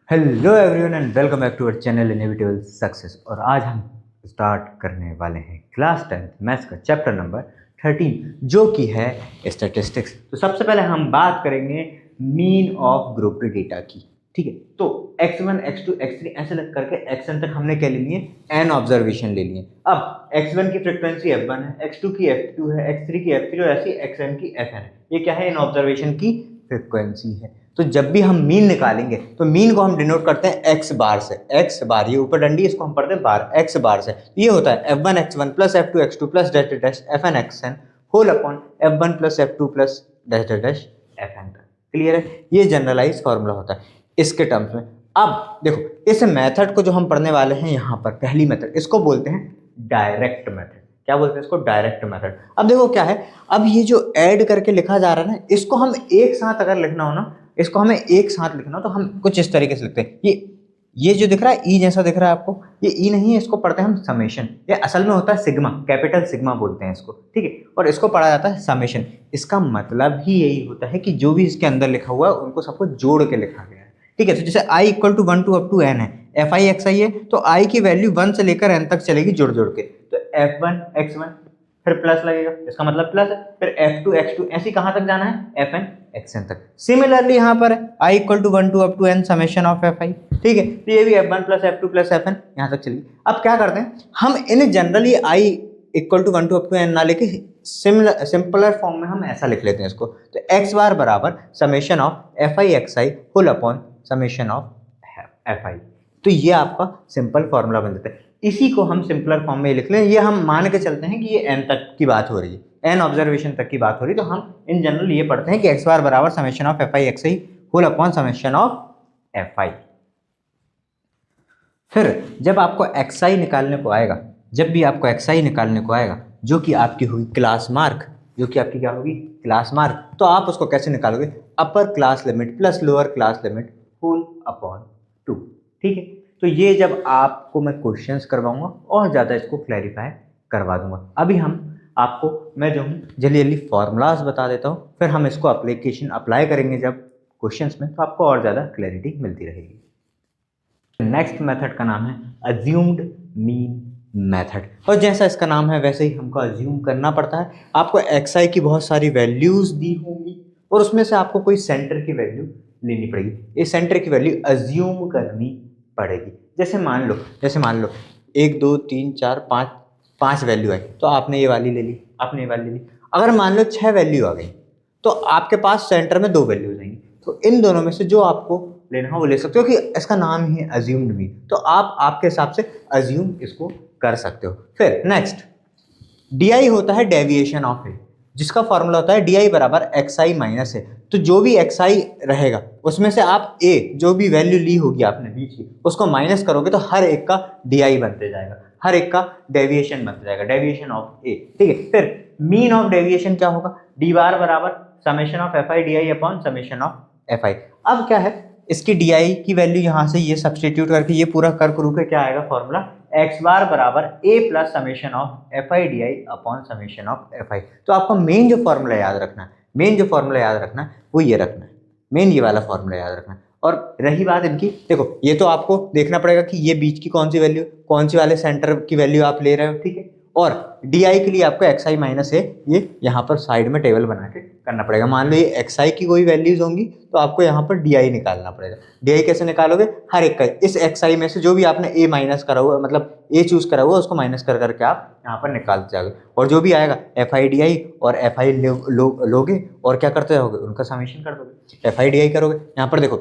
Hello everyone and welcome back to our channel inevitable success. और आज हम start करने वाले हैं क्लास 10 मैथ्स का चैप्टर नंबर 13 जो कि है स्टैटिस्टिक्स। तो सबसे पहले हम बात करेंगे मीन ऑफ ग्रुप डेटा की। ठीक है, तो x1 x2 x3 ऐसे लग करके xn तक हमने क्या ले लिए, n ऑब्जर्वेशन ले लिए। अब x1 की फ्रिक्वेंसी f1 है, x2 की f2 है, x3 की f3 और ऐसी xn की fn है। ये क्या है, इन ऑब्जर्वेशन की फ्रिक्वेंसी है। तो जब भी हम मीन निकालेंगे तो मीन को हम डिनोट करते हैं एक्स बार से। एक्स बार, ये ऊपर डंडी, इसको हम पढ़ते हैं बार, एक्स बार से। तो ये होता है f1 x1 plus f2 x2 plus dash dash fn xn whole upon f1 plus f2 plus dash dash fn तक। क्लियर है, ये जनरलाइज फॉर्मूला होता है इसके टर्म्स में। अब देखो, इस मेथड को जो हम पढ़ने वाले हैं यहाँ पर, पहली मेथड, इसको बोलते हैं डायरेक्ट मेथड। क्या बोलते हैं इसको, डायरेक्ट मेथड। अब देखो क्या है, अब ये जो ऐड करके लिखा जा रहा है ना, इसको हम एक साथ अगर लिखना हो ना, इसको हमें एक साथ लिखना हो तो हम कुछ इस तरीके से लिखते हैं। ये जो दिख रहा है ई जैसा दिख रहा है आपको, ये ई नहीं है, इसको पढ़ते हैं हम समेशन। ये असल में होता है सिग्मा, कैपिटल सिग्मा बोलते हैं इसको। ठीक है, और इसको पढ़ा जाता है समेशन। इसका मतलब ही यही होता है कि जो भी इसके अंदर लिखा हुआ है उनको सबको जोड़ के लिखा गया है। ठीक है, तो जैसे i equal to 1 to up to n है, एफ आई एक्स आई है, तो i की वैल्यू 1 से लेकर n तक चलेगी जोड़ जोड़ के। तो f1 x1 फिर प्लस लगेगा, इसका मतलब प्लस है। फिर f2 x2 ऐसी कहां तक जाना है, fn xn तक। सिमिलरली यहाँ पर i equal to 1 to up to n summation of fi। ठीक है, तो ये भी f1 plus f2 plus fn यहाँ तक चलेगी। अब क्या करते हैं हम, in generally i equal to 1 to up to n ना लेके सिंपलर फॉर्म में हम ऐसा लिख लेते हैं इसको। तो x बार बराबर summation of fi xi whole upon summation of fi। तो ये आपका सिंपल फॉर्मूला बन जाता है। इसी को हम सिंपलर फॉर्म में लिख लें। ये हम मान के चलते हैं कि ये n तक की बात हो रही है, n ऑब्जर्वेशन तक की बात हो रही है। तो हम इन जनरल ये पढ़ते हैं कि x बार बराबर summation of fi xi whole upon summation of fi। फिर जब आपको xi निकालने को आएगा, जब भी आपको xi निकालने को आएगा, जो कि आपकी हुई क्लास मार्क, जो कि आपकी क्या होगी, क्लास मार्क, तो आप उसको कैसे निकालोगे, upper class limit plus lower class limit whole upon 2। ठीक है, तो ये जब आपको मैं क्वेश्चंस करवाऊंगा और ज़्यादा इसको क्लैरिफाई करवा दूंगा। अभी हम आपको, मैं जो हूँ जल्दी जल्दी फॉर्मूलाज बता देता हूँ, फिर हम इसको एप्लीकेशन अप्लाई करेंगे जब क्वेश्चंस में, तो आपको और ज़्यादा क्लैरिटी मिलती रहेगी। नेक्स्ट मेथड का नाम है अज्यूम्ड मीन मेथड। और जैसा इसका नाम है वैसे ही हमको अज्यूम करना पड़ता है। आपको xi की बहुत सारी वैल्यूज दी होंगी और उसमें से आपको कोई सेंटर की वैल्यू लेनी पड़ेगी। इस सेंटर की वैल्यू अज्यूम करनी पड़ेगी। जैसे मान लो 1 2 3 4 5 वैल्यू आई, तो आपने ये वाली ले ली, आपने ये वाली ले ली। अगर मान लो 6 वैल्यू आ गई, तो आपके पास सेंटर में 2 वैल्यूज आएंगी। तो इन दोनों में से जो आपको लेना हो वो ले सकते हो, कि इसका नाम ही है अज्यूम्ड मीन। तो आप आपके हिसाब से अज्यूम इसको कर सकते हो। फिर नेक्स्ट, डी होता है डेविएशन ऑफ ए, जिसका फॉर्मूला होता है डी बराबर एक्स आई माइनस है। तो जो भी एक्स आई रहेगा उसमें से आप ए, जो भी वैल्यू ली होगी आपने बीच की, उसको माइनस करोगे तो हर एक का डी बनते जाएगा, हर एक का डेविएशन बनता जाएगा, डेविएशन ऑफ ए। ठीक है, फिर मीन ऑफ डेविएशन क्या होगा, डी बार बराबर summation of f i d i upon summation of f i. अब क्या है, इसकी डी की वैल्यू यहाँ से ये सब्सटीट्यूट करके ये पूरा कर करू के क्या आएगा फॉर्मूला, एक्स बार बराबर a plus summation of f i d i upon summation of f i. तो आपको मेन जो फॉर्मूला याद रखना है, मेन जो फॉर्मूला याद रखना है वो ये रखना है, मेन ये वाला फॉर्मूला याद रखना है। और रही बात इनकी, देखो ये तो आपको देखना पड़ेगा कि ये बीच की कौन सी वैल्यू, कौन सी वाले सेंटर की वैल्यू आप ले रहे हो। ठीक है, और डी के लिए आपको एक्स आई माइनस है, ये यहाँ पर साइड में टेबल बना के करना पड़ेगा। मान लो ये एक्स आई की कोई वैल्यूज होंगी तो आपको यहाँ पर डी निकालना पड़ेगा। डी कैसे निकालोगे, हर एक का इस एक्स आई में से जो भी आपने ए माइनस करा हुआ, मतलब ए चूज करा हुआ, उसको माइनस कर करके आप यहाँ पर निकालते जाओगे। और जो भी आएगा एफ आई डी आई और एफ आई लोगे और क्या करते जाओगे, उनका समेशन कर दोगे, एफ आई डी आई करोगे। यहाँ पर देखो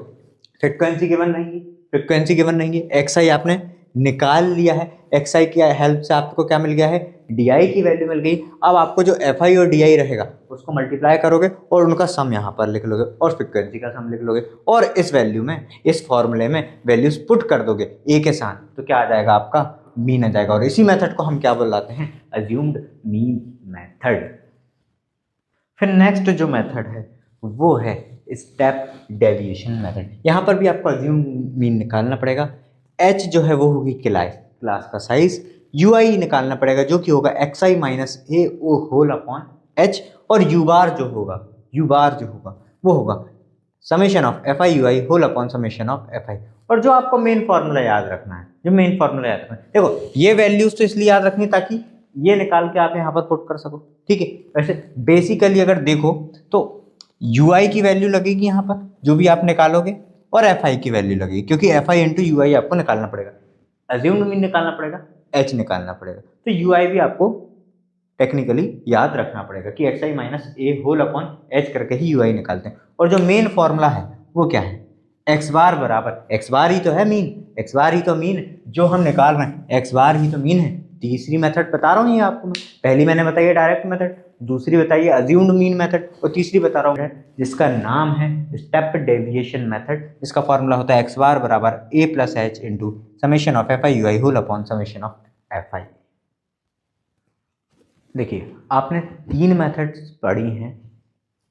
फ्रिक्वेंसी गिवन रहेगी, फ्रिक्वेंसी गिवन रहेंगी, एक्स आई आपने निकाल लिया है, एक्स आई की हेल्प से आपको क्या मिल गया है, डी आई की वैल्यू मिल गई। अब आपको जो एफ आई और डी आई रहेगा उसको मल्टीप्लाई करोगे और उनका सम यहाँ पर लिख लोगे और फ्रिक्वेंसी का सम लिख लोगे और इस वैल्यू में, इस फॉर्मूले में वैल्यूज पुट कर दोगे ए के साथ, तो क्या आ जाएगा, आपका मीन आ जाएगा। और इसी मेथड को हम क्या बुलाते हैं, अज्यूम्ड मीन मेथड। फिर नेक्स्ट जो मेथड है वो है स्टेप डेविएशन मेथड। यहाँ पर भी आपको अज्यूम मीन निकालना पड़ेगा। एच जो है वो होगी क्लास का साइज, यू आई निकालना पड़ेगा जो कि होगा x i minus a o whole upon h, और यू बार जो होगा वो होगा summation of f i u i whole upon summation of f i. और जो आपको मेन फॉर्मूला याद रखना है, जो मेन फॉर्मूला याद रखना है, देखो ये वैल्यूज तो इसलिए याद रखनी ताकि ये निकाल के आप यहाँ पर पुट कर सको, ठीक है। वैसे बेसिकली अगर देखो तो यू आई की वैल्यू लगेगी यहाँ पर जो भी आप निकालोगे, और एफ आई की वैल्यू लगेगी, क्योंकि एफ आई इंटू यू आई आपको निकालना पड़ेगा, अज्यूम्ड मीन निकालना पड़ेगा, एच निकालना पड़ेगा। तो यू आई भी आपको टेक्निकली याद रखना पड़ेगा कि x i minus A whole upon H करके ही यू आई निकालते हैं। और जो मेन फॉर्मूला है वो क्या है, एक्स बार बराबर, एक्स बार ही तो है मीन, एक्स बार ही तो मीन जो हम निकाल रहे हैं, एक्स बार ही तो मीन है। तीसरी मेथड बता रहा हूँ ये आपको मैं, पहली मैंने बताई है डायरेक्ट मेथड, दूसरी बताइए अज्यूम्ड मीन मेथड, और तीसरी बता रहा हूँ जिसका नाम है स्टेप डेविएशन मेथड। इसका फॉर्मूला होता है एक्स बार बराबर a plus h into summation of f i u i whole upon summation of f i. देखिए आपने 3 मेथड्स पढ़ी हैं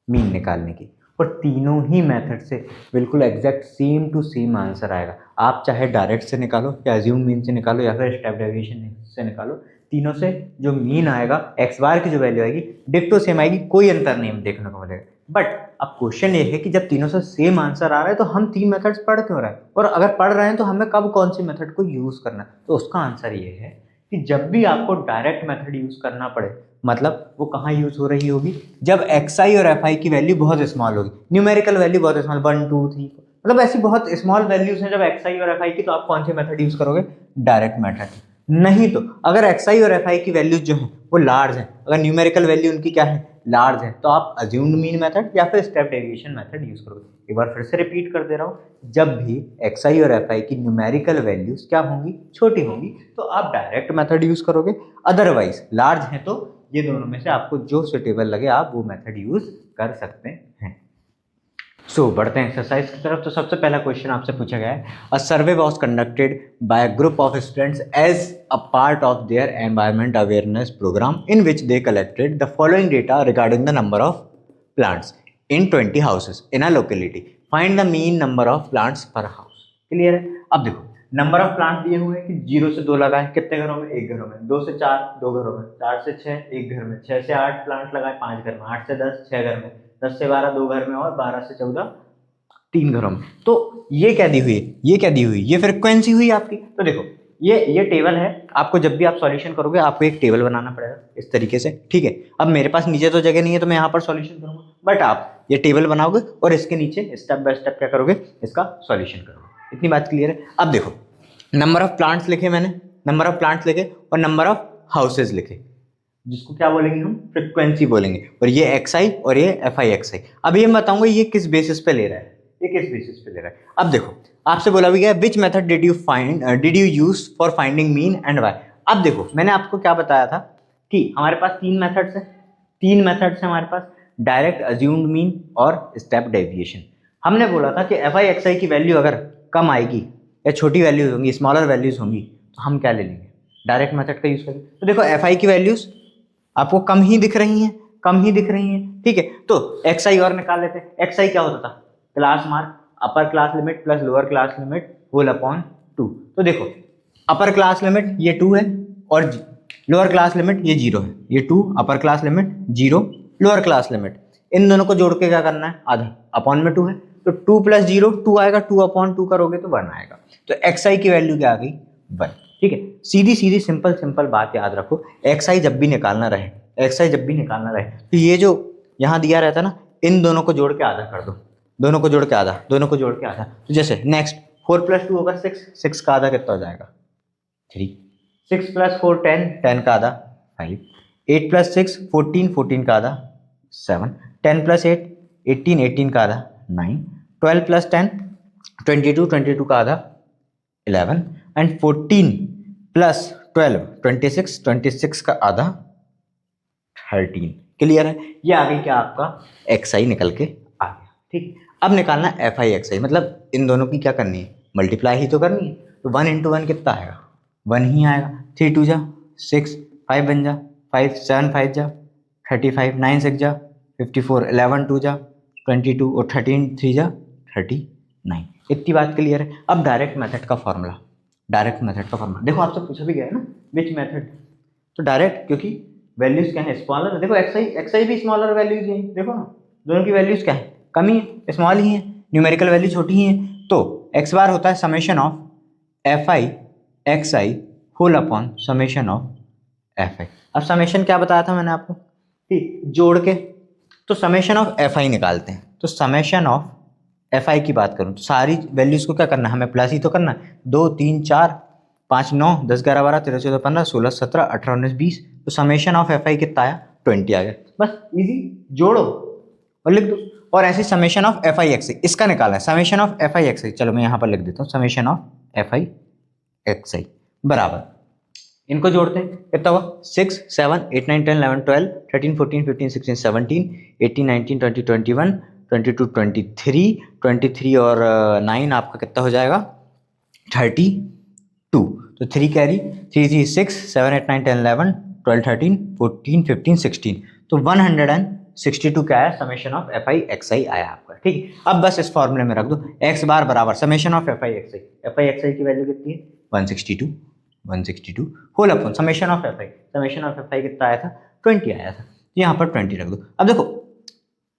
मीन निकालने की, और तीनों ही मेथड से बिल्कुल exact same to same answer आएगा। आप चाहे डायरेक्ट से निकालो या अज्यूम मीन से निकालो या फिर स्टेप डेविएशन से निकालो, तीनों से जो मीन आएगा, एक्स बार की जो वैल्यू आएगी डिक्टो सेम आएगी, कोई अंतर नहीं देखने को मिलेगा। बट अब क्वेश्चन ये है कि जब तीनों से सेम आंसर आ रहा है तो हम 3 मेथड्स पढ़ क्यों रहे हैं, और अगर पढ़ रहे हैं तो हमें कब कौन सी मेथड को यूज़ करना है। तो उसका आंसर ये है कि जब भी आपको डायरेक्ट मेथड यूज़ करना पड़े, मतलब वो कहाँ यूज़ हो रही होगी, जब एक्स आई और एफ आई की वैल्यू बहुत स्मॉल होगी, न्यूमेरिकल वैल्यू बहुत स्मॉल, 1 2 3, मतलब ऐसी बहुत स्मॉल वैल्यूज हैं जब एक्स आई और एफ आई की, तो आप कौन सी मेथड यूज़ करोगे, डायरेक्ट मेथड। नहीं तो अगर एक्स आई और एफ आई की वैल्यूज जो हैं वो लार्ज हैं, अगर न्यूमेरिकल वैल्यू उनकी क्या है, लार्ज है, तो आप अज्यूम्ड मीन मेथड या फिर स्टेप डेविएशन मेथड यूज़ करोगे। एक बार फिर से रिपीट कर दे रहा हूँ, जब भी एक्स आई और एफ आई की न्यूमेरिकल वैल्यूज क्या होंगी, छोटी होंगी, तो आप डायरेक्ट मेथड यूज़ करोगे। अदरवाइज लार्ज हैं तो ये दोनों में से आपको जो सुटेबल लगे आप वो मेथड यूज़ कर सकते हैं। सो बढ़ते हैं एक्सरसाइज की तरफ। तो सबसे पहला क्वेश्चन आपसे पूछा गया है, a survey was conducted by a group of students as a part of their environment awareness programme in which they collected the following data regarding the number of plants in 20 houses in a locality, find the mean number of plants per house. Clear है। अब देखो number of plants दिए हुए हैं कि 0 से 2 लगाए, कितने घरों में, एक घरों में, 2 से 4 2 घरों में, 4 से 6 एक घर में, 6 से 8 प्लांट लगाए 5 घर में, 8 से 10 6 घर में, 10 से 12 2 घर में, और 12 से 14 3 घरों में। तो ये क्या दी हुई है, ये क्या दी हुई, ये फ्रीक्वेंसी हुई आपकी। तो देखो ये टेबल है, आपको जब भी आप सॉल्यूशन करोगे आपको एक टेबल बनाना पड़ेगा इस तरीके से, ठीक है। अब मेरे पास नीचे तो जगह नहीं है तो मैं यहाँ पर सॉल्यूशन करूंगा, बट आप ये टेबल बनाओगे और इसके नीचे स्टेप बाय स्टेप क्या करोगे, इसका सॉल्यूशन करोगे। इतनी बात क्लियर है। अब देखो नंबर ऑफ प्लांट्स लिखे मैंने, नंबर ऑफ प्लांट्स लिखे और नंबर ऑफ हाउसेज लिखे, जिसको क्या बोलेंगे हम, फ्रिक्वेंसी बोलेंगे, और ये एक्स आई और ये एफ आई एक्स आई। अब ये मैं बताऊंगा ये किस बेसिस पे ले रहा है, ये किस बेसिस पे ले रहा है। अब देखो आपसे बोला भी गया which method did you use for finding mean and why. अब देखो मैंने आपको क्या बताया था कि हमारे पास 3 मेथड्स हैं, 3 मेथड्स हैं हमारे पास, डायरेक्ट, अज्यूम्ड मीन और स्टेप डेविएशन। हमने बोला था कि एफ आई एक्स आई की वैल्यू अगर कम आएगी या छोटी वैल्यूज होंगी, स्मॉलर वैल्यूज होंगी, तो हम क्या ले लेंगे, डायरेक्ट मेथड का यूज करेंगे। तो देखो एफ आई की वैल्यूज आपको कम ही दिख रही हैं, कम ही दिख रही हैं, ठीक है। तो एक्स आई और निकाल लेते हैं। एक्स आई क्या होता था, class mark upper class limit plus lower class limit whole upon 2। तो देखो अपर क्लास लिमिट ये 2 है और लोअर क्लास लिमिट ये 0 है, ये 2 upper class limit 0 lower class limit, इन दोनों को जोड़ के क्या करना है, आधा अपॉन में 2 है, तो 2 + 0 2 आएगा, 2 अपॉन 2 करोगे तो 1 आएगा। तो एक्स आई की वैल्यू क्या आ गई, 1, ठीक है। सीधी सीधी सिंपल सिंपल बात याद रखो, एक्स आई जब भी निकालना रहे, एक्स आई जब भी निकालना रहे, तो ये जो यहाँ दिया रहता है ना, इन दोनों को जोड़ के आधा कर दो, दोनों को जोड़ के आधा, दोनों को जोड़ के आधा। तो जैसे नेक्स्ट 4 + 2 होगा 6, 6 का आधा कितना हो जाएगा 3, 6 + 4 10, 10 का आधा 5, 8 + 6 14, 14 का आधा 7, 10 + 8 18, 18 का आधा 9, 12 + 10 22, 22 का आधा 11 एंड 14 + 12 26, 26 का आधा 13। क्लियर है। ये आ गई क्या आपका एक्स आई निकल के आ गया, ठीक। अब निकालना एफ आई एक्स आई, मतलब इन दोनों की क्या करनी है, मल्टीप्लाई ही तो करनी है। तो 1 × 1 कितना आएगा, 1 ही आएगा। 3 × 2 = 6, 5 बन जा 5, 7 5 जा 35, 9 6 जा 54, 11 2 जा 22 और 13 3 जा 39। इतनी बात क्लियर है। अब डायरेक्ट मेथड का फॉर्मूला, डायरेक्ट मेथड का फॉर्मूला देखो आपसे पूछा भी गया है ना विच मेथड, तो डायरेक्ट, क्योंकि वैल्यूज क्या है, स्मॉलर। देखो एक्स आई भी स्मॉलर वैल्यूज हैं, देखो ना दोनों की वैल्यूज क्या है, कम ही है, स्मॉल ही है, न्यूमेरिकल वैल्यू छोटी ही है, तो एक्स बार होता है summation of f i x i whole upon summation of f i. अब समेशन क्या बताया था मैंने आपको, ठीक, जोड़ के, तो समेशन ऑफ एफ आई निकालते हैं। तो समेशन ऑफ एफ आई की बात करूं तो सारी वैल्यूज को क्या करना है, हमें प्लस ही तो करना है। 2 3 4 5 9 10 11 12 13 14 15 16 17 18 19 20, तो समेशन ऑफ एफ आई कितना आया, 20 आ गया। बस इजी, जोड़ो और लिख दो। और ऐसे summation of f i x i इसका निकालना है, summation of f i x i. चलो मैं यहाँ पर लिख देता हूँ, summation of f i x i बराबर, इनको जोड़ते हैं, कितना हुआ 6 7 8 9 10 11 12 13 14 15 16 17 18 19 20 21 22 23 23 और 9 आपका कितना हो जाएगा 32। तो 3 कैरी, 3 3 6 7 8 9 10 11 12 13 14 15 16, तो 162 क्या आया, summation of f i x i आया आपका। ठीक है, अब बस इस फॉर्मूले में रख दो, एक्स बार बराबर summation of f i x i. F i x i की वैल्यू कितनी है 162 whole upon summation of f i. Summation of f i कितना आया था 20 आया था, तो यहाँ पर 20 रख दो। अब देखो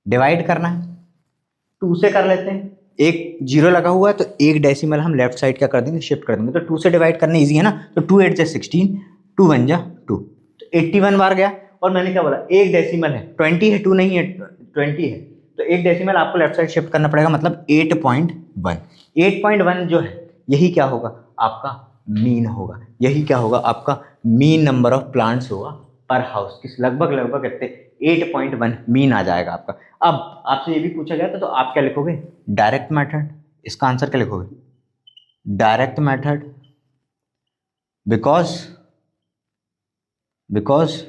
डिवाइड करना है, 2 से कर लेते हैं, एक जीरो लगा हुआ है तो एक डेसिमल हम लेफ्ट साइड क्या कर देंगे, शिफ्ट कर देंगे, तो 2 से डिवाइड करना इजी है ना। तो 2 8 जा 16, 2 1 जा 2, तो 81 बार गया। और मैंने क्या बोला, एक डेसिमल है, 20 है, 2 नहीं है, 20 है, तो एक डेसिमल आपको लेफ्ट साइड शिफ्ट करना पड़ेगा, मतलब 8.1। 8.1 जो है यही क्या होगा आपका मीन होगा, यही क्या होगा आपका मीन नंबर ऑफ प्लांट्स होगा पर हाउस, किस लगभग कितने 8.1 मीन आ जाएगा आपका। अब आपसे ये भी पूछा गया था, तो आप क्या लिखोगे, डायरेक्ट मेथड। इसका आंसर क्या लिखोगे, डायरेक्ट मेथड, बिकॉज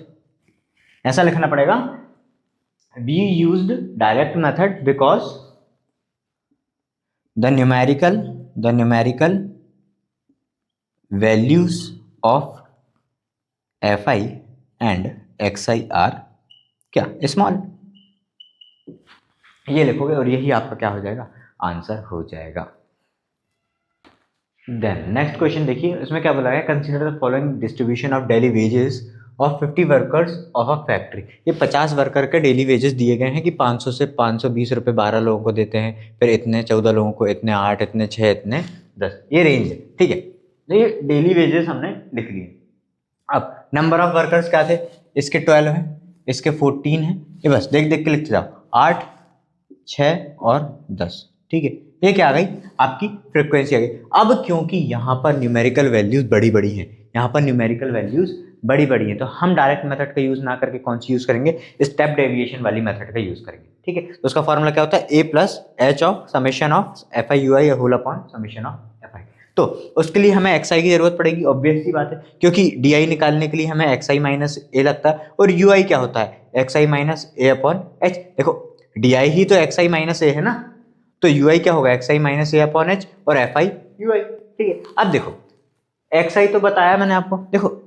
ऐसा लिखना पड़ेगा, we used direct method because the numerical values of f i and x i are क्या स्मॉल, ये लिखोगे और यही आपका क्या हो जाएगा, आंसर हो जाएगा। देन नेक्स्ट क्वेश्चन देखिए, इसमें क्या बोला है, consider the following distribution of daily wages of 50 workers of a factory. ये 50 वर्कर के डेली वेजेस दिए गए हैं कि 500 से 520 रुपये 12 लोगों को देते हैं, फिर इतने 14 लोगों को, इतने 8, इतने 6, इतने 10, ये रेंज है। ठीक है, तो ये डेली वेजेस हमने लिख लिए। अब नंबर ऑफ वर्कर्स क्या थे, इसके 12 हैं, इसके 14 हैं, ये बस देख देख के लिखते जाओ, 8 6 और 10। ठीक है, ये क्या आ गई आपकी फ्रीक्वेंसी आ गई। अब क्योंकि यहाँ पर न्यूमेरिकल वैल्यूज बड़ी बड़ी हैं, यहाँ पर न्यूमेरिकल वैल्यूज बड़ी बड़ी हैं, तो हम डायरेक्ट मेथड का यूज ना करके कौन सी यूज करेंगे, स्टेप डेविएशन वाली मेथड का यूज करेंगे। ठीक है, तो उसका फॉर्मूला क्या होता है, a plus h of summation of f i u i whole upon summation of f i. तो उसके लिए हमें एक्स आई की जरूरत पड़ेगी, ऑब्वियस सी बात है, क्योंकि डी आई निकालने के लिए हमें एक्स आई माइनस ए लगता है, और यू आई क्या होता है, x i minus A upon H. देखो डी आई ही तो एक्स आई माइनस ए है ना, तो यू आई क्या होगा, x i minus A upon h, और एफ आई यू आई। ठीक है, अब देखो एक्स आई तो बताया मैंने आपको, देखो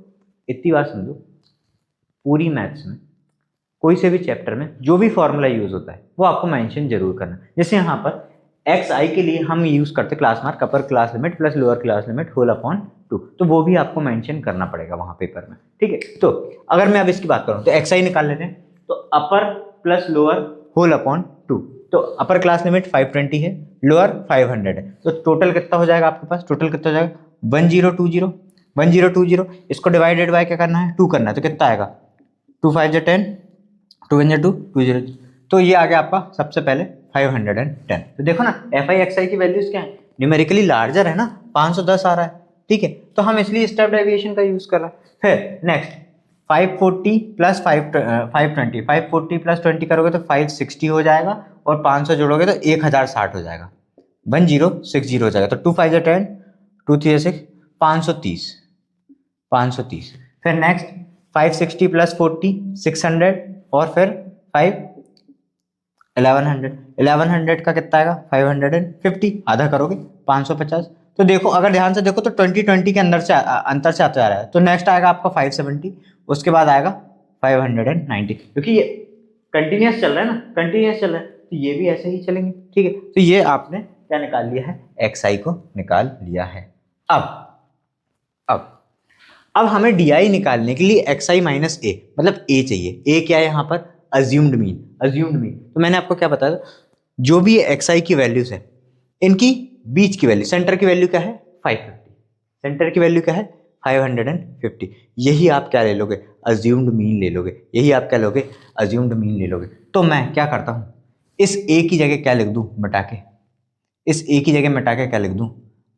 इतनी बात समझो, पूरी मैथ्स में कोई से भी चैप्टर में जो भी फॉर्मूला यूज होता है वो आपको मेंशन जरूर करना। जैसे यहाँ पर एक्स आई के लिए हम यूज करते class mark upper class limit plus lower class limit whole upon 2, तो वो भी आपको मेंशन करना पड़ेगा वहां पेपर में। ठीक है, तो अगर मैं अब इसकी बात करूं तो एक्स आई निकाल लेते हैं, तो upper plus lower whole upon 2, तो अपर क्लास लिमिट 520 है, लोअर 500 है, तो टोटल कितना हो जाएगा आपके पास, टोटल कितना हो जाएगा 1020। इसको डिवाइडेड बाय क्या करना है, 2 करना है, तो कितना आएगा 2 5 जा 10, 2 1 जा 2, 2 0, तो ये आ गया आपका सबसे पहले 510। तो देखो ना एफ आई एक्स आई की वैल्यूज क्या है, न्यूमेरिकली लार्जर है ना, 510 आ रहा है। ठीक है, तो हम इसलिए स्टेप डेविएशन का यूज कर रहे हैं। फिर नेक्स्ट 540 प्लस 520, 540 प्लस 20 करोगे तो 560 हो जाएगा, और 500 जोड़ोगे तो 1060 हो जाएगा, 1060 हो जाएगा, तो 2 5 10, 2 3 6, 530। फिर नेक्स्ट 560 प्लस 40 600, और फिर 1100 का कितना आएगा 550, आधा करोगे 550। तो देखो अगर ध्यान से देखो तो 20 के अंतर से आता जा रहा है, तो नेक्स्ट आएगा आपका 570, उसके बाद आएगा 590, क्योंकि ये कंटिन्यूस चल रहा है ना, तो ये भी ऐसे ही चलेंगे। ठीक है, तो ये आपने क्या निकाल लिया है, एक्स आई को निकाल लिया है। अब हमें डी आई निकालने के लिए एक्स आई माइनस ए, मतलब ए चाहिए। ए क्या है यहाँ पर, अज्यूम्ड मीन। तो मैंने आपको क्या बताया, जो भी एक्स आई की वैल्यूज है इनकी बीच की वैल्यू, सेंटर की वैल्यू क्या है 550, सेंटर की वैल्यू क्या है 550, यही आप क्या ले लोगे अज्यूम्ड मीन ले लोगे, यही आप क्या लोगे अज्यूम्ड मीन ले लोगे। तो मैं क्या करता हूँ इस ए की जगह क्या लिख दूँ मिटा के, इस ए की जगह मिटा के क्या लिख दूँ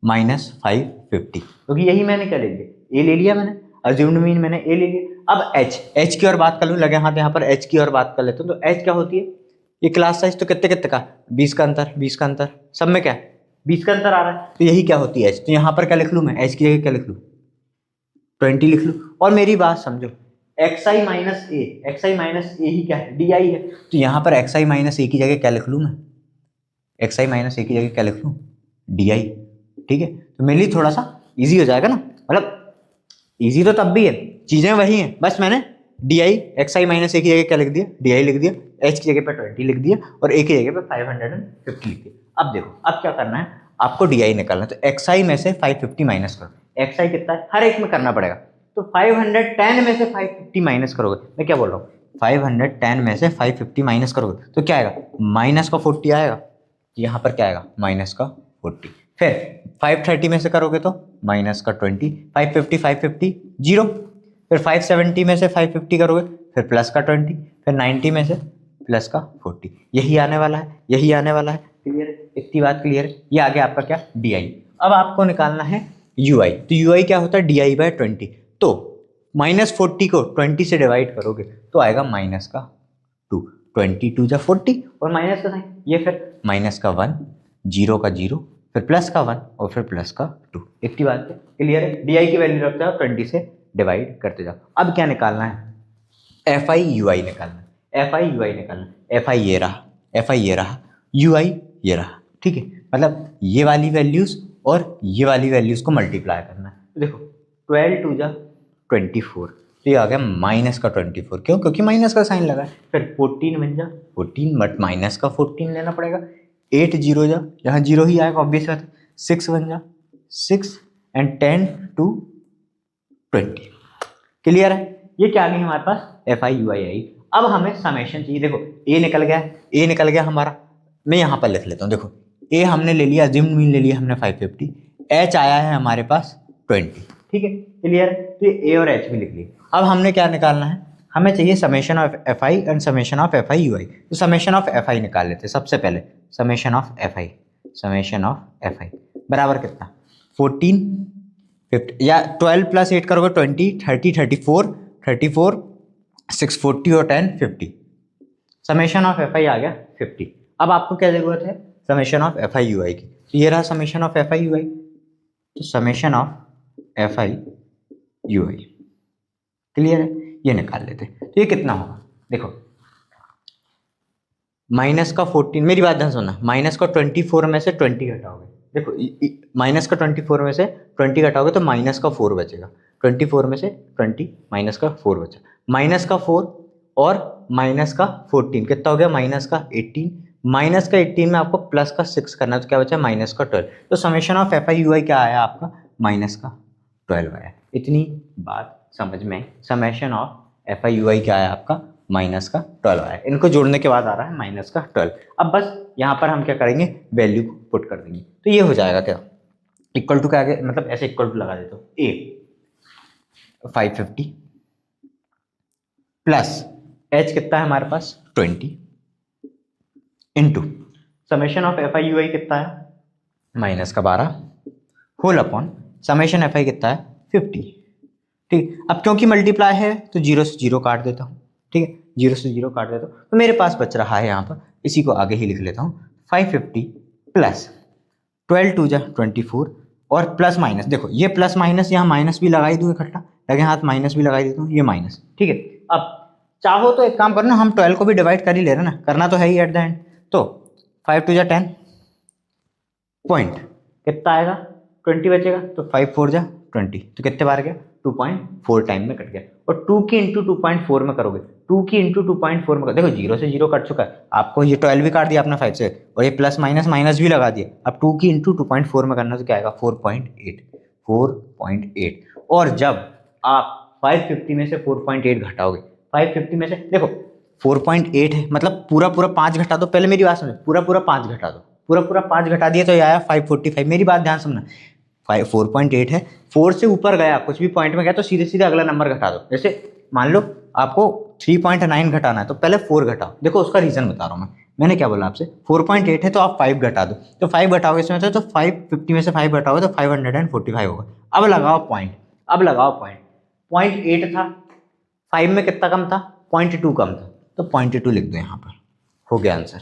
-550, क्योंकि यही मैंने क्या ले लिया ए ले लिया, मैंने अज्यूम्ड मीन मैंने ए ले लिया। अब एच की और बात कर लूँ, लगे हाथ यहाँ पर एच की और बात कर लेते हैं। तो एच क्या होती है, ये क्लास साइज तो कितने कितने का 20 का अंतर, 20 का अंतर, सब में क्या 20 का अंतर आ रहा है, तो यही क्या होती है एच। तो यहाँ पर क्या लिख लूँ मैं एच की जगह क्या लिख लूँ 20 लिख लूँ। और मेरी बात समझो x i minus A, x i minus ए ही क्या है डी आई है, तो यहाँ पर एक्स आई माइनस ए की जगह क्या लिख लूँ मैं, एक्स आई माइनस ए की जगह क्या लिख लूँ डी आई। ठीक है, तो मेरे लिए थोड़ा सा इजी हो जाएगा ना, मतलब इजी तो तब भी है, चीज़ें वही हैं, बस मैंने d i x i minus a की जगह क्या लिख दिया डी आई लिख दिया, एच की जगह पे 20 लिख दिया और ए की जगह पे 550 लिख दिया। अब देखो अब क्या करना है आपको डी आई निकालना है, तो एक्स आई में से 550 माइनस करो, एक्स आई कितना है हर एक में करना पड़ेगा, तो 510 में से 550 माइनस करोगे, मैं क्या बोल रहा हूँ 510 में से 550 माइनस करोगे तो क्या आएगा माइनस का 40 आएगा, यहाँ पर क्या आएगा माइनस का 40, फिर 530 में से करोगे तो माइनस का 20, 550 जीरो, फिर 570 में से 550 करोगे फिर प्लस का 20, फिर 90 में से प्लस का 40, यही आने वाला है, यही आने वाला है। क्लियर है, इतनी बात क्लियर है। ये आगे आपका क्या डी आई। अब आपको निकालना है यू आई, तो यू आई क्या होता है डी आई बाय 20, तो -40 को 20 से डिवाइड करोगे तो आएगा माइनस का 2, 22 जा 40 और माइनस का साइन, ये फिर माइनस का 1, जीरो का 0, फिर प्लस का 1 और फिर प्लस का 2, इतनी बात है। क्लियर है, डी आई की वैल्यू रखते हो 20 से डिवाइड करते जाओ। अब क्या निकालना है एफ आई यू आई निकालना है, एफ आई यू आई निकालना है, एफ आई ये रहा, एफ आई ये रहा, यू आई ये रहा। ठीक है, मतलब ये वाली वैल्यूज और ये वाली वैल्यूज को मल्टीप्लाई करना है। तो देखो 12 2 जा 24, तो ये आ गया माइनस का 24, क्यों क्योंकि माइनस का साइन लगा है। फिर 14 बन जा 14 बट माइनस का 14 लेना पड़ेगा, 8 0 जा यहाँ 0 ही आएगा ऑब्वियस बात है, 6 बन जा 6 एंड 10 to 20। क्लियर है, ये क्या आ गई हमारे पास एफ आई यू आई आई। अब हमें समेशन चाहिए, देखो ए निकल गया, ए निकल गया हमारा, मैं यहाँ पर लिख लेता हूँ, देखो ए हमने ले लिया अज्यूम्ड मीन ले लिया हमने 550, एच आया है हमारे पास 20। ठीक है क्लियर है, तो ये ए और एच भी लिख लिया। अब हमने क्या निकालना है, हमें चाहिए summation of f i and summation of f i u i. तो समेशन ऑफ एफ आई निकाल लेते हैं सबसे पहले, summation of f i, summation of f आई बराबर कितना 14 50 या 12 + 8 करोगे 20 30 34 34 640 और 10 50, समेशन ऑफ एफ आई आ गया 50। अब आपको क्या जरूरत है summation of f i u i की, तो ये रहा summation of f i u i, तो summation of f i u i clear है, ये निकाल लेते हैं। तो ये कितना होगा, देखो माइनस का 14, मेरी बात ध्यान सुनना, माइनस का 24 में से 20 घटाओगे, देखो माइनस का 24 में से 20 घटाओगे तो माइनस का 4 बचेगा, 24 में से 20 माइनस का 4 बचा, माइनस का 4 और माइनस का 14 कितना हो गया माइनस का 18, माइनस का 18 में आपको प्लस का 6 करना है तो क्या बचा माइनस का 12। तो summation of f i u i क्या आया आपका माइनस का 12 आया। इतनी बात समझ में, summation of f i u i क्या आया आपका माइनस का 12 आया, इनको जोड़ने के बाद आ रहा है माइनस का 12। अब बस यहाँ पर हम क्या करेंगे वैल्यू को पुट कर देंगे, तो ये हो जाएगा क्या इक्वल टू क्या आगे, मतलब ऐसे इक्वल टू लगा देता हूँ ए 550 प्लस एच कितना है हमारे पास 20 into summation of f i u i कितना है माइनस का 12 whole upon summation f i कितना है 50। ठीक, अब क्योंकि मल्टीप्लाई है तो 0 से 0 काट देता हूँ, ठीक है 0 से 0 काट देता हूँ, तो मेरे पास बच रहा है यहाँ पर, इसी को आगे ही लिख लेता हूँ 550 प्लस 12 2 जा 24 और प्लस माइनस, देखो ये प्लस माइनस यहाँ माइनस भी लगाई दूँ इकट्ठा, लगे हाथ माइनस भी लगाई देता हूँ, ये माइनस। ठीक है, अब चाहो तो एक काम करना, हम 12 को भी डिवाइड कर ही ले रहे ना, करना तो है ही एट द एंड, तो 5 2 जा 10 पॉइंट कितना आएगा 20 बचेगा, तो 5 4 जा 20, तो कितने बार गया 2.4 टाइम में कट गया। और 2 की इंटू 2.4 में करोगे, 2 की इंटू 2.4 में देखो 0 से 0 कट चुका है, आपको ये 12 भी काट दिया आपने 5 से, और ये प्लस माइनस माइनस भी लगा दिया। अब 2 की इंटू 2.4 में करना तो क्या आएगा 4.8। और जब आप 550 में से 4.8 घटाओगे, 550 में से देखो 4.8 है, मतलब पूरा पूरा 5 घटा दो। पहले मेरी बात समझो, पूरा पूरा 5 घटा दो, पूरा पूरा 5 घटा दिया तो ये आया 545। मेरी बात ध्यान सुनना, 4.8 है, 4 से ऊपर गया, कुछ भी पॉइंट में गया तो सीधे सीधे अगला नंबर घटा दो। जैसे मान लो आपको 3.9 घटाना है तो पहले 4 घटाओ। देखो उसका रीजन बता रहा हूँ मैंने क्या बोला आपसे, 4.8 है तो आप 5 घटा दो, तो 5 घटाओगे इसमें से तो 550 में से 5 घटाओगे तो 545 होगा। अब लगाओ पॉइंट, अब लगाओ पॉइंट। 0.8 था, 5 में कितना कम था, 0.2 कम था, तो 0.2 लिख दो यहाँ पर, हो गया आंसर।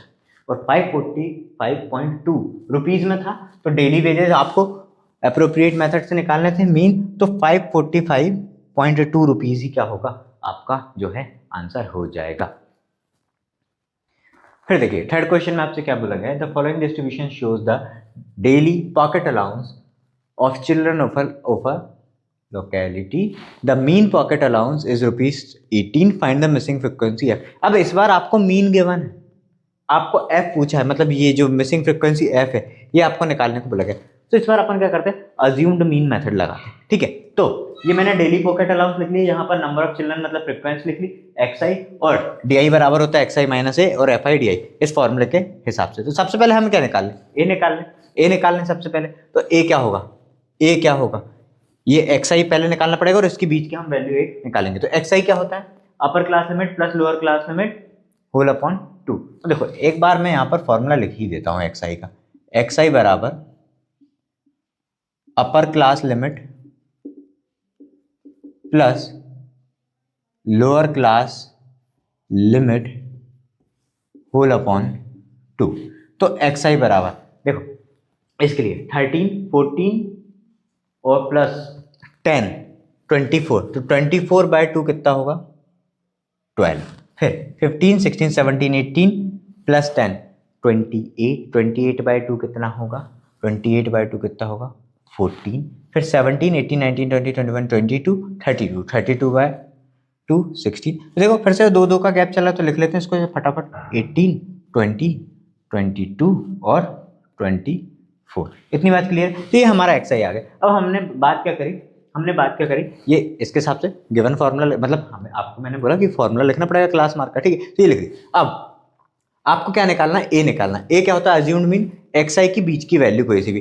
और 545.2 रुपीज़ में था, तो डेली वेजेस आपको अप्रोप्रिएट मेथड से निकालने थे मीन, तो 545.2 रुपीज़ ही क्या होगा आपका जो है आंसर हो जाएगा। फिर देखिए थर्ड क्वेश्चन में आपसे क्या बोला गया है, the following distribution shows the daily pocket allowance of children of a locality, the mean pocket allowance is ₹18, find the missing frequency f। अब इस बार आपको मीन गिवन है, आपको f पूछा है, मतलब ये जो मिसिंग फ्रीक्वेंसी f है ये आपको निकालने को बोला गया। तो इस बार अपन क्या करते हैं, अज्यूम्ड मीन मेथड लगाते हैं, ठीक है। तो ये मैंने डेली पॉकेट अलाउंस लिख ली, यहाँ पर नंबर ऑफ चिल्ड्रन मतलब फ्रीक्वेंसी लिख ली xi, और di बराबर होता है xi माइनस a और fi di इस फॉर्मूले के हिसाब से। तो सबसे पहले हम क्या निकाल लें, a निकाल लें सबसे पहले। तो a क्या होगा, a क्या होगा, ये xi पहले निकालना पड़ेगा और इसके बीच के हम वैल्यू a निकालेंगे। तो xi क्या होता है, upper class limit plus lower class limit whole upon 2। तो देखो एक बार मैं यहाँ पर फॉर्मूला लिख ही देता हूँ xi का, xi बराबर upper class limit plus lower class limit whole upon 2। तो xi बराबर देखो इसके लिए 13, 14 और प्लस 10, 24, तो 24/2 कितना होगा 12। फिर 15, 16, 17, 18 प्लस 10 28, 28/2 कितना होगा, 28/2 कितना होगा 14। फिर 17, 18, 19, 20, 21, 22, 32, 32/2 16। तो देखो फिर से 2 का गैप चला, तो लिख लेते हैं इसको फटाफट, 18, 20, 22 और 24। इतनी बात क्लियर। तो ये हमारा xi आ गया। अब हमने बात क्या करी, ये इसके हिसाब से गिवन फार्मूला, मतलब हमें आपको मैंने बोला कि फार्मूला लिखना पड़ेगा क्लास मार्क का, ठीक है। तो ये लिख दिया। अब आपको क्या निकालना है, a निकालना है। a क्या होता है, अज्यूम्ड मीन xi की बीच की वैल्यू कोई सी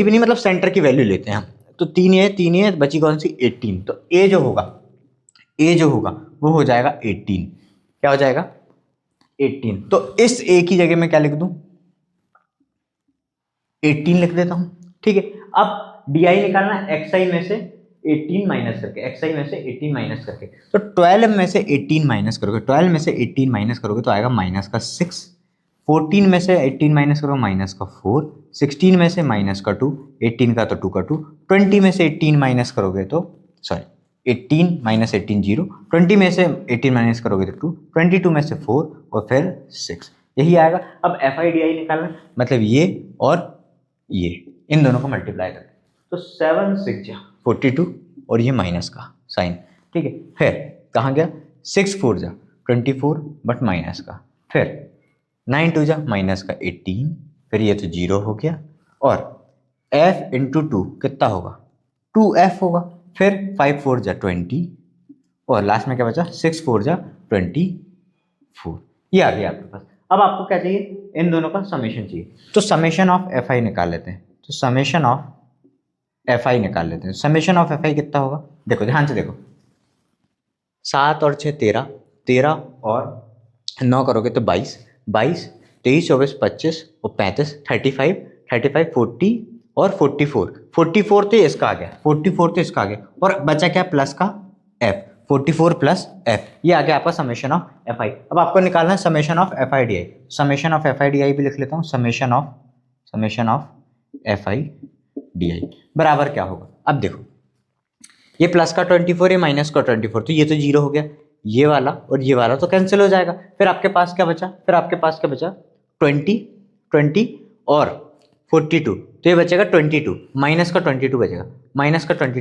भी नहीं, मतलब सेंटर की वैल्यू लेते हैं हम। तो 3 है बची कौन सी 18, तो a जो होगा वो हो जाएगा 18। क्या हो जाएगा 18। तो इस a की जगह मैं क्या लिख दूं, 18 लिख देता हूं, ठीक है। अब di निकालना है xi में से 18 माइनस करके, xi में से 18 माइनस करके। तो 12 में से 18 माइनस करोगे, 12 में से 18 माइनस करोगे तो आएगा माइनस का 6। 14 में से 18 माइनस करोगे माइनस का 4। 16 में से माइनस का 2, 18 का तो 2 का 2। 20 में से 18 माइनस करोगे तो 18 माइनस 18 0। 20 में से 18 माइनस करोगे तो 2। 22 में से 4 और फिर 6, यही आएगा। अब fi di निकालना, मतलब ये और ये इन दोनों को मल्टीप्लाई करके, तो 7 6 42 और ये माइनस का साइन, ठीक है। फिर कहाँ गया, 6 4 24 बट माइनस का, फिर 9 2 माइनस का 18, फिर ये तो 0 हो गया। और f इंटू 2 कितना होगा 2f होगा। फिर 5 4 20 और लास्ट में क्या बचा 6 4 24, ये आ गया आपके पास। अब आपको क्या चाहिए, इन दोनों का समेशन चाहिए। तो समेशन ऑफ fi निकाल लेते हैं। तो समेशन ऑफ fi निकाल लेते हैं। समेशन ऑफ fi कितना होगा, देखो ध्यान से देखो, 7 और 6 13, 13 और 9 करोगे तो 22, 22 23 24 25 और 35, 35 35 40 और 44, 44 तो इसका आ गया, 44 तो इसका आ गया, और बचा क्या प्लस का f, 44 प्लस f, ये आ गया आपका समेशन ऑफ fi। अब आपको निकालना है summation of fi di। Summation of fi di भी लिख लेता हूँ, समेशन ऑफ fi di बराबर क्या होगा। अब देखो ये प्लस का 24 है माइनस का 24, तो ये तो 0 हो गया, ये वाला और ये वाला तो कैंसिल हो जाएगा। फिर आपके पास क्या बचा, 20 20 और 42, तो ये बचेगा 22, माइनस का 22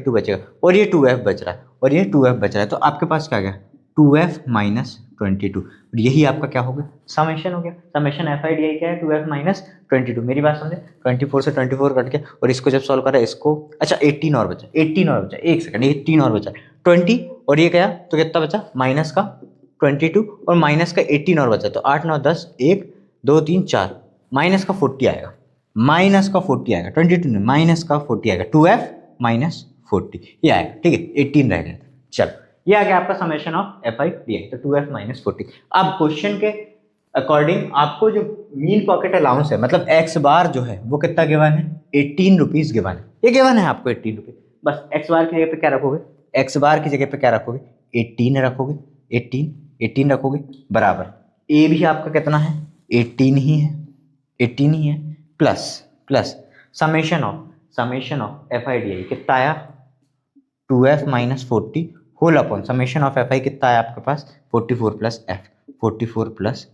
बचेगा, और ये 2f बच रहा है, तो आपके पास क्या गया 2f माइनस 22, और यही आपका क्या हो गया समेशन हो गया। समेशन fi di क्या है 2f माइनस 22। मेरी बात समझे, 24 से 24 कट गया, और इसको जब सॉल्व करा इसको, अच्छा 18 और बचा, एक सेकंड 18 और बचा 20, और ये गया तो कितना बचा माइनस का 22 और माइनस का 18 और बचा, तो 8 9 10 1 2 3 4, माइनस का 40 आएगा, माइनस का 40 आएगा, 22 नहीं माइनस का 40 आएगा, 2f माइनस 40 ये आएगा, ठीक है 18 रह गया। चलो ये आ गया आपका summation of f i d आई, तो 2f माइनस 40। अब क्वेश्चन के अकॉर्डिंग आपको जो मीन पॉकेट अलाउंस है, मतलब एक्स बार जो है वो कितना गिवन है, 18 रुपीज गिवन है, ये गिवन है आपको 18 रुपीज। बस एक्स बार की जगह पे क्या रखोगे, एक्स बार की जगह पे क्या रखोगे, 18 रखोगे, 18 रखोगे, बराबर ए भी आपका कितना है, 18 ही है, 18 ही है, plus plus summation of f i d i कितना आया, 2f minus 40 whole upon summation of f i कितना आया आपके पास, 44 प्लस एफ, 44 प्लस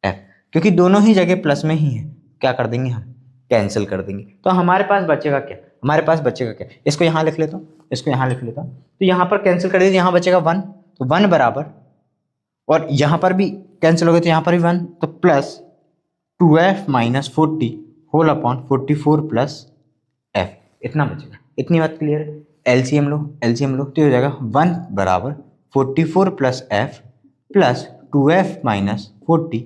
एफ, क्योंकि दोनों ही जगह प्लस में ही है, क्या कर देंगे हम, कैंसिल कर देंगे। तो हमारे पास बचेगा क्या, हमारे पास बचेगा क्या, इसको यहाँ लिख लेता हूँ, इसको यहाँ लिख लेता हूँ, तो यहाँ पर कैंसिल कर दीजिए, यहाँ बचेगा 1, तो 1 बराबर, और यहाँ पर भी कैंसिल हो गए तो यहाँ पर भी 1, तो plus 2f minus 40 whole upon 44 plus f, इतना बचेगा। इतनी बात क्लियर है। एलसीएम लो, तो हो जाएगा 1 बराबर 44 plus f plus 2f minus 40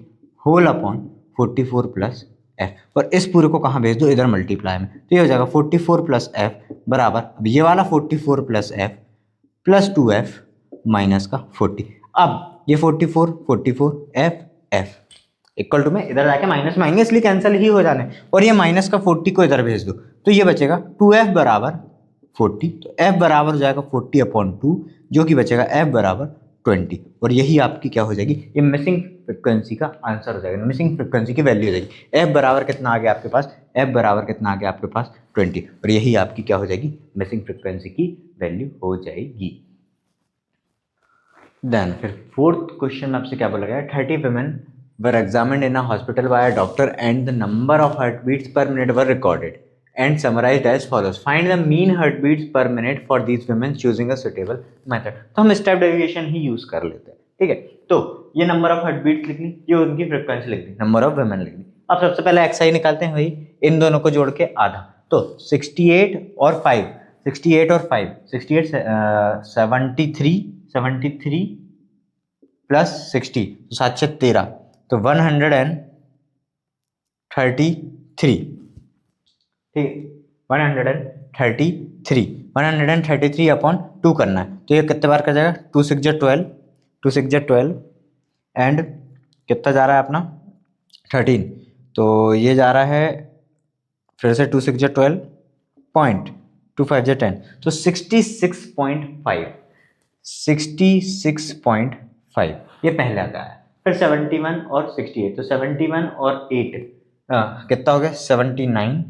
whole upon 44 plus f, और इस पूरे को कहाँ भेज दो, इधर मल्टीप्लाई में, तो ये हो जाएगा 44 प्लस एफ बराबर, अब ये वाला 44 plus f plus 2f minus का 40, अब ये 44 एफ इक्वल टू में इधर जाके माइनस माइनस इसलिए कैंसिल ही हो जाने, और ये माइनस का 40 को इधर भेज दो, तो ये बचेगा 2f बराबर 40, तो f बराबर हो जाएगा 40/2, जो कि बचेगा f बराबर 20, और यही आपकी क्या हो जाएगी, ये मिसिंग फ्रिक्वेंसी का आंसर हो जाएगा, मिसिंग फ्रिक्वेंसी की वैल्यू हो जाएगी। f बराबर कितना आ गया आपके पास, f बराबर कितना आ गया आपके पास 20, और यही आपकी क्या हो जाएगी, मिसिंग फ्रिक्वेंसी की वैल्यू हो जाएगी। देन फिर फोर्थ क्वेश्चन में आपसे क्या बोला गया, 30 women were examined in a hospital by a doctor and the number of heartbeats per minute were recorded and summarized as follows. Find the mean heartbeats per minute for these women choosing a suitable method. तो हम step deviation ही use कर लेते हैं, ठीक है। तो ये number of heartbeats लिख ली, ये उनकी फ्रीक्वेंसी लिख दी, नंबर ऑफ वुमेन लिख दी। अब सबसे पहले एक्सआई निकालते हैं, वही इन दोनों को जोड़ के आधा, तो 68 और 5 68 73 प्लस 60 तो 7 से 13, तो 133, ठीक, 133 अपॉन 2 करना है, तो ये कितने बार कर जाएगा, 2 6 जा 12 एंड कितना जा रहा है अपना 13, तो ये जा रहा है फिर से 2 6 जा 12 पॉइंट 2 5 जा 10, तो 66.5 ये पहले आता है। फिर 71 और 68, तो 71 और 8 कितना हो गया 79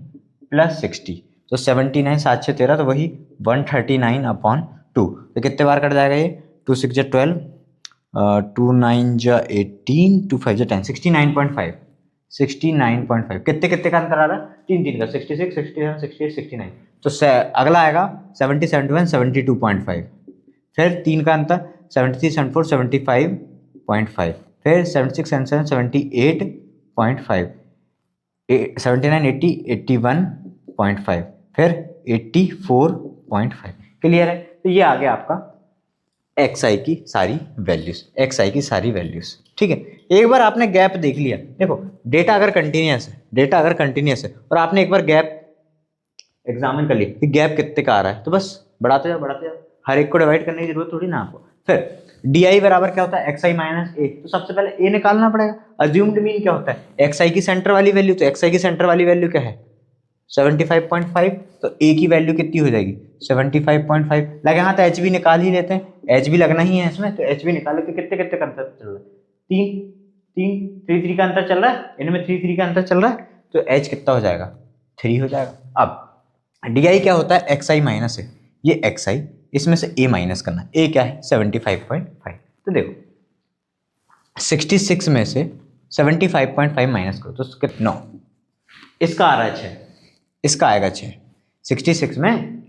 प्लस 60, तो 79 7 से 13, तो वही 139/2, तो कितने बार कट जाएगा ये, 2 6 जा 12 2 9 जा 18 2 5 जा 10, 69.5 कितने कितने का अंतर आ रहा है, 3 का 66 67 68 69, तो अगला आएगा 70 71 72.5, फिर 3 का अंतर 73 74 75.5, फिर 76 77 78.5, 79 80 81.5, फिर 84.5। क्लियर है। तो ये आ गया आपका XI की सारी वैल्यूज, ठीक है। एक बार आपने गैप देख लिया, देखो डेटा अगर कंटिन्यूस है और आपने एक बार गैप एग्जामिन कर लिया कि गैप कितने का आ रहा है, तो बस बढ़ाते जाओ, हर एक को डिवाइड करने की जरूरत थोड़ी ना आपको। फिर DI बराबर क्या होता है, XI माइनस ए, तो सबसे पहले ए निकालना पड़ेगा। अज्यूम्ड मीन क्या होता है, XI की सेंटर वाली वैल्यू, तो XI की सेंटर वाली वैल्यू क्या है 75.5, तो ए की वैल्यू कितनी हो जाएगी 75.5। लगे हाँ तो एच भी निकाल ही लेते हैं, एच भी लगना ही है इसमें, तो एच भी निकाल लेते। कितने कितने का अंतर चल रहा है, 3 का अंतर चल रहा है, इनमें 3 का अंतर चल रहा है, तो एच कितना हो जाएगा 3 हो जाएगा। अब DI क्या होता है, XI माइनस है, ये XI इसमें से ए माइनस करना, ए क्या है 75.5, तो देखो 66 में से 75.5 माइनस करो तो कितना, इसका आ रहा है 6, इसका आएगा 6, 66 में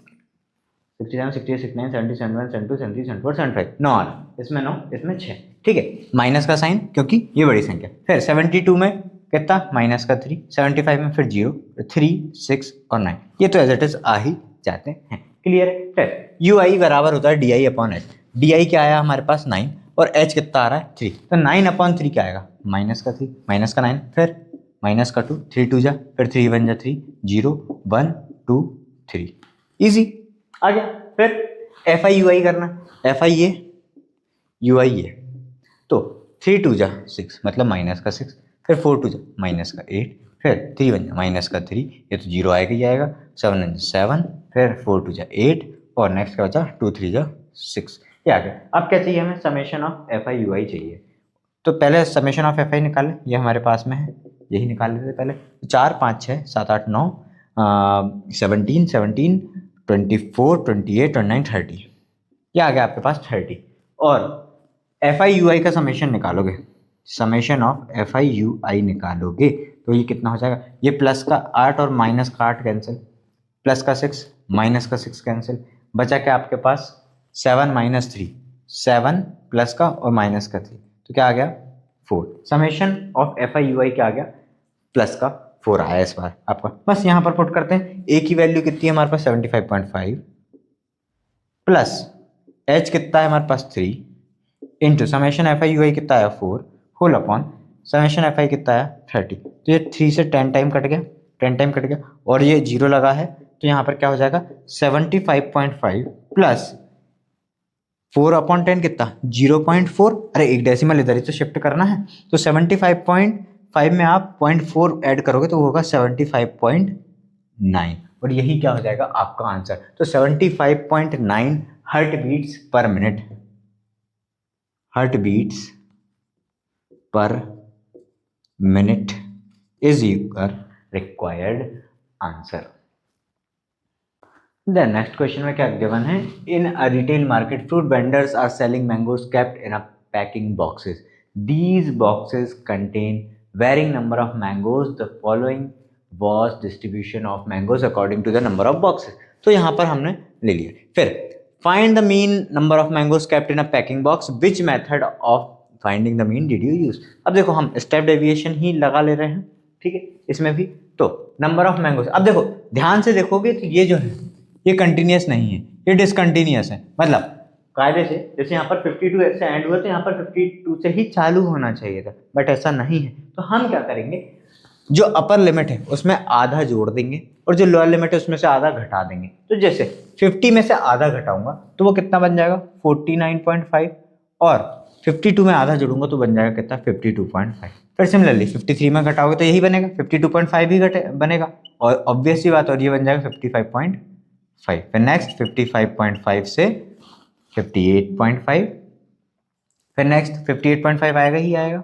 67 68 69 70 71 72 73 74 75, 9 आ रहा, इसमें 9 इसमें 6, ठीक है, माइनस का साइन क्योंकि ये बड़ी संख्या। फिर 72 में कितना माइनस का 3, 75 में फिर 0 3 6 और 9, ये तो एज इट इज आ ही जाते हैं। क्लियर है। फिर UI बराबर होता है DI/H, DI क्या आया हमारे पास 9, और h कितना आ रहा है 3, तो 9/3 क्या आएगा, -3, -9, फिर -2, 3 2 जा, फिर 3 1 जा 3, 0 1 2 3, ईजी आ गया। फिर FI UI करना, FI UI ये, तो 3 2 जा 6 मतलब -6, फिर 4 2 जा -8, फिर 3 1 जा -3, ये तो 0 आएगा ही आएगा, 7 1 7, फिर 4 2 जा 8, और नेक्स्ट क्या बचा 2 3 जा 6, ये आ गया। अब क्या चाहिए हमें, समेशन ऑफ FI UI चाहिए। तो पहले समेशन ऑफ FI निकालें, ये हमारे पास में है, यही निकाल लेते पहले। 4 5 6 7 8 9 17 17 24 28 और 9 30, ये आ गया आपके पास 30। और FI UI का समेशन निकालोगे, समेशन ऑफ FI UI निकालोगे तो ये कितना हो जाएगा, ये प्लस का 8 और माइनस का 8 कैंसिल, प्लस का 6 माइनस का 6 कैंसिल, बचा क्या आपके पास 7 -3, 7 प्लस का और माइनस का 3, तो क्या आ गया 4। समेशन ऑफ FI UI क्या आ गया, प्लस का 4 आया इस बार आपका। बस यहाँ पर पुट करते हैं, ए की वैल्यू कितनी है हमारे पास 75.5, प्लस h कितना है हमारे पास 3, इंटू समेशन FI UI कितना आया 4, होल अपॉन समेशन FI कितना आया 30। तो ये 3 से 10 टाइम कट गया, 10 टाइम कट गया, और ये 0 लगा है, तो यहाँ पर क्या हो जाएगा 75.5 प्लस 4/10 कितना 0.4, अरे एक डेसिमल इधर ही तो शिफ्ट करना है, तो 75.5 में आप 0.4 ऐड करोगे तो वो होगा 75.9, और यही क्या हो जाएगा आपका आंसर। तो 75.9 heart beats per minute, heart beats per minute is your required answer. The next question में क्या गिवन है, in a retail market fruit vendors are selling mangoes kept in a packing boxes, these boxes contain varying number of mangoes, the following was distribution of mangoes according to the number of boxes। तो यहाँ पर हमने ले लिया। फिर find the mean number of mangoes kept in a packing box, which method of finding the mean did you use। अब देखो हम स्टेप डेविएशन ही लगा ले रहे हैं, ठीक है, इसमें भी। तो नंबर ऑफ मैंगोज, अब देखो ध्यान से देखोगे तो ये जो है ये कंटिन्यूस नहीं है, ये डिसकंटिन्यूस है। मतलब कायदे से जैसे यहाँ पर 52 से एंड हुआ तो यहाँ पर 52 से ही चालू होना चाहिए था, बट ऐसा नहीं है। तो हम क्या करेंगे, जो अपर लिमिट है उसमें आधा जोड़ देंगे और जो लोअर लिमिट है उसमें से आधा घटा देंगे। तो जैसे 50 में से आधा घटाऊंगा तो वो कितना बन जाएगा 49.5, और 52 में आधा जोड़ूंगा तो बन जाएगा कितना 52.5। फिर सिमिलरली 53 में घटाओगे तो यही बनेगा 52.5 ही घटे बनेगा, और ऑब्वियस सी बात, और ये बन जाएगा 55.5। फिर नेक्स्ट 55.5 से 58.5, फिर नेक्स्ट 58.5 आएगा ही आएगा,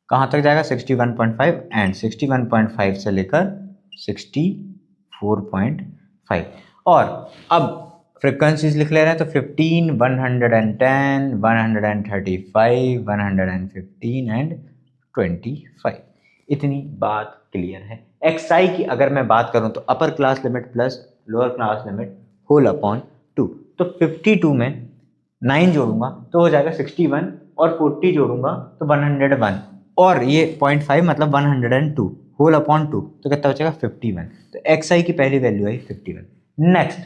कहाँ तक जाएगा 61.5, एंड 61.5 से लेकर 64.5। और अब फ्रिक्वेंसीज लिख ले रहे हैं तो 15 110 135 115 एंड 25। इतनी बात क्लियर है। XI की अगर मैं बात करूं तो upper class limit plus lower class limit whole upon 2, तो 52 में 9 जोड़ूंगा तो हो जाएगा 61, और 40 जोड़ूंगा तो 101, और ये 0.5 मतलब 102 होल अपॉन 2, तो कितना बचेगा 51। तो XI की पहली वैल्यू आई 51। नेक्स्ट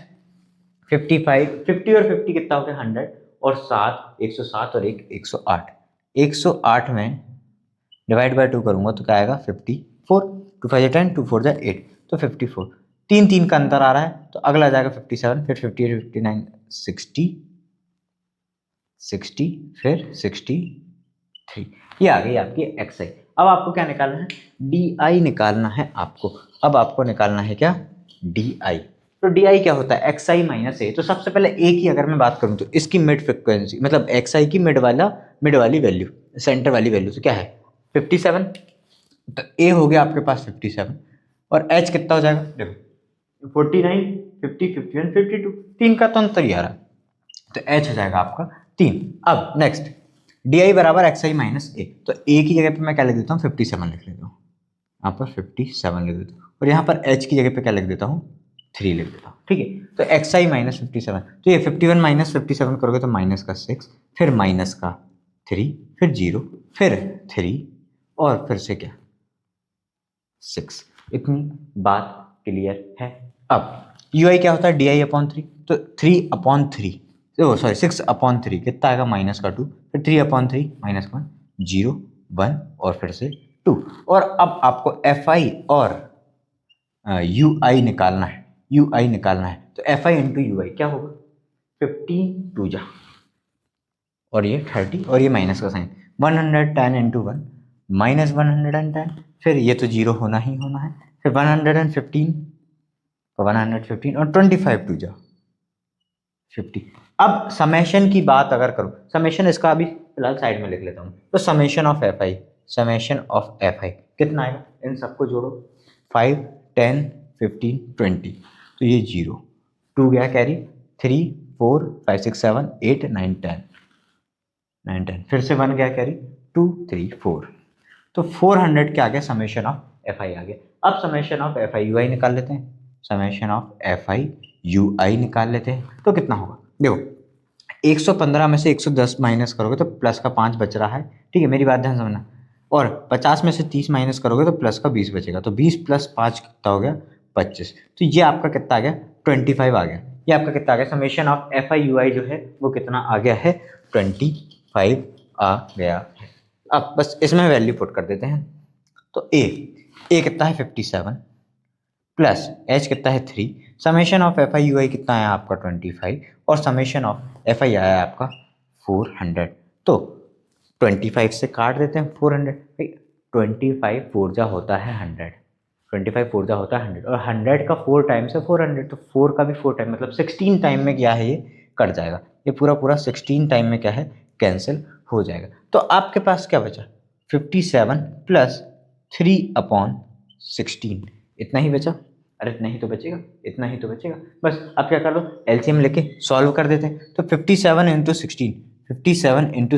55, 50 और 50 कितना हो गया 100, और 7 107 और 1 108, 108 में डिवाइड बाय 2 करूंगा तो क्या आएगा 54, 2 5 10 2 4 8, तो 54। 3 3 का अंतर आ रहा है तो अगला आ जाएगा 57, फिर 58 59 60 60, फिर 63, ये आ गई आपकी XI। अब आपको क्या निकालना है, DI निकालना है आपको। अब आपको निकालना है क्या DI। तो DI क्या होता है XI माइनस A। तो सबसे पहले A की अगर मैं बात करूं तो इसकी मिड फ्रिक्वेंसी मतलब XI की मिड वाली वैल्यू, सेंटर वाली वैल्यू तो क्या है 57, तो A हो गया आपके पास 57, और H कितना हो जाएगा देखो 49 50 51 52, 3 का तो अंतर ही आ रहा है, तो H हो जाएगा आपका 3। अब नेक्स्ट DI बराबर XI माइनस A, तो A की जगह पे मैं क्या लिख देता हूँ 57 लिख लेता हूँ, यहाँ पर 57 लिख देता हूँ, और यहाँ पर H की जगह पे क्या लिख देता हूँ 3 लिख देता हूँ, ठीक है। तो XI माइनस 57, तो ये 51 माइनस 57 करोगे तो माइनस का 6, फिर माइनस का 3, फिर 0, फिर 3, और फिर से क्या 6। इतनी बात क्लियर है। अब UI क्या होता है DI अपॉन 3, तो 3/3, ओ सॉरी 6/3 कितना आएगा -2, फिर 3/3 -1 0 1 और फिर से 2। और अब आपको FI और UI निकालना है, UI निकालना है। तो FI इंटू UI क्या होगा, 15 2 जा और ये 30 और ये माइनस का साइन, 110 इंटू 1 -110, फिर ये तो जीरो होना ही होना है, फिर 115 और 25 2 जा 50। अब समेशन की बात अगर करूं, समेशन इसका अभी फिलहाल साइड में लिख लेता हूं। तो समेशन ऑफ FI कितना आएगा, इन सबको जोड़ो, 5 10 15 20, तो ये 0 2 गया कैरी, 3 4 5 6 7 8 9 10, फिर से 1 गया कैरी, 2 3 4, तो 400 के आगे समेशन ऑफ FI आ गया। अब समेशन ऑफ FI UI निकाल लेते हैं, समेशन ऑफ FI UI निकाल लेते हैं। तो कितना होगा, देखो 115 में से 110 माइनस करोगे तो प्लस का 5 बच रहा है, ठीक है, मेरी बात ध्यान समझना। और 50 में से 30 माइनस करोगे तो प्लस का 20 बचेगा, तो 20 + 5 कितना हो गया, 25। तो ये आपका कितना आ गया, 25 आ गया। ये आपका कितना आ गया, समेशन ऑफ FI UI जो है वो कितना आ गया है, 25 आ गया है। अब बस इसमें वैल्यू पुट कर देते हैं। तो ए कितना है 57 प्लस H कितना है 3, समेशन ऑफ FI UI कितना है आपका 25 और समेशन ऑफ FI आया आपका 400। तो 25 से काट देते हैं 400, 25 4 जा होता है 100, 25 4 जा होता है 100 और 100 का 4 टाइम्स है 400, तो 4 का भी 4 टाइम मतलब 16 टाइम में क्या है ये कट जाएगा, ये पूरा 16 टाइम में क्या है कैंसिल हो जाएगा। तो आपके पास क्या बचा, 57 प्लस 3/16, इतना ही बचा। अरे इतना ही तो बचेगा, इतना ही तो बचेगा। बस अब क्या कर दो, LCM लेके सॉल्व कर देते हैं। तो 57 इंटू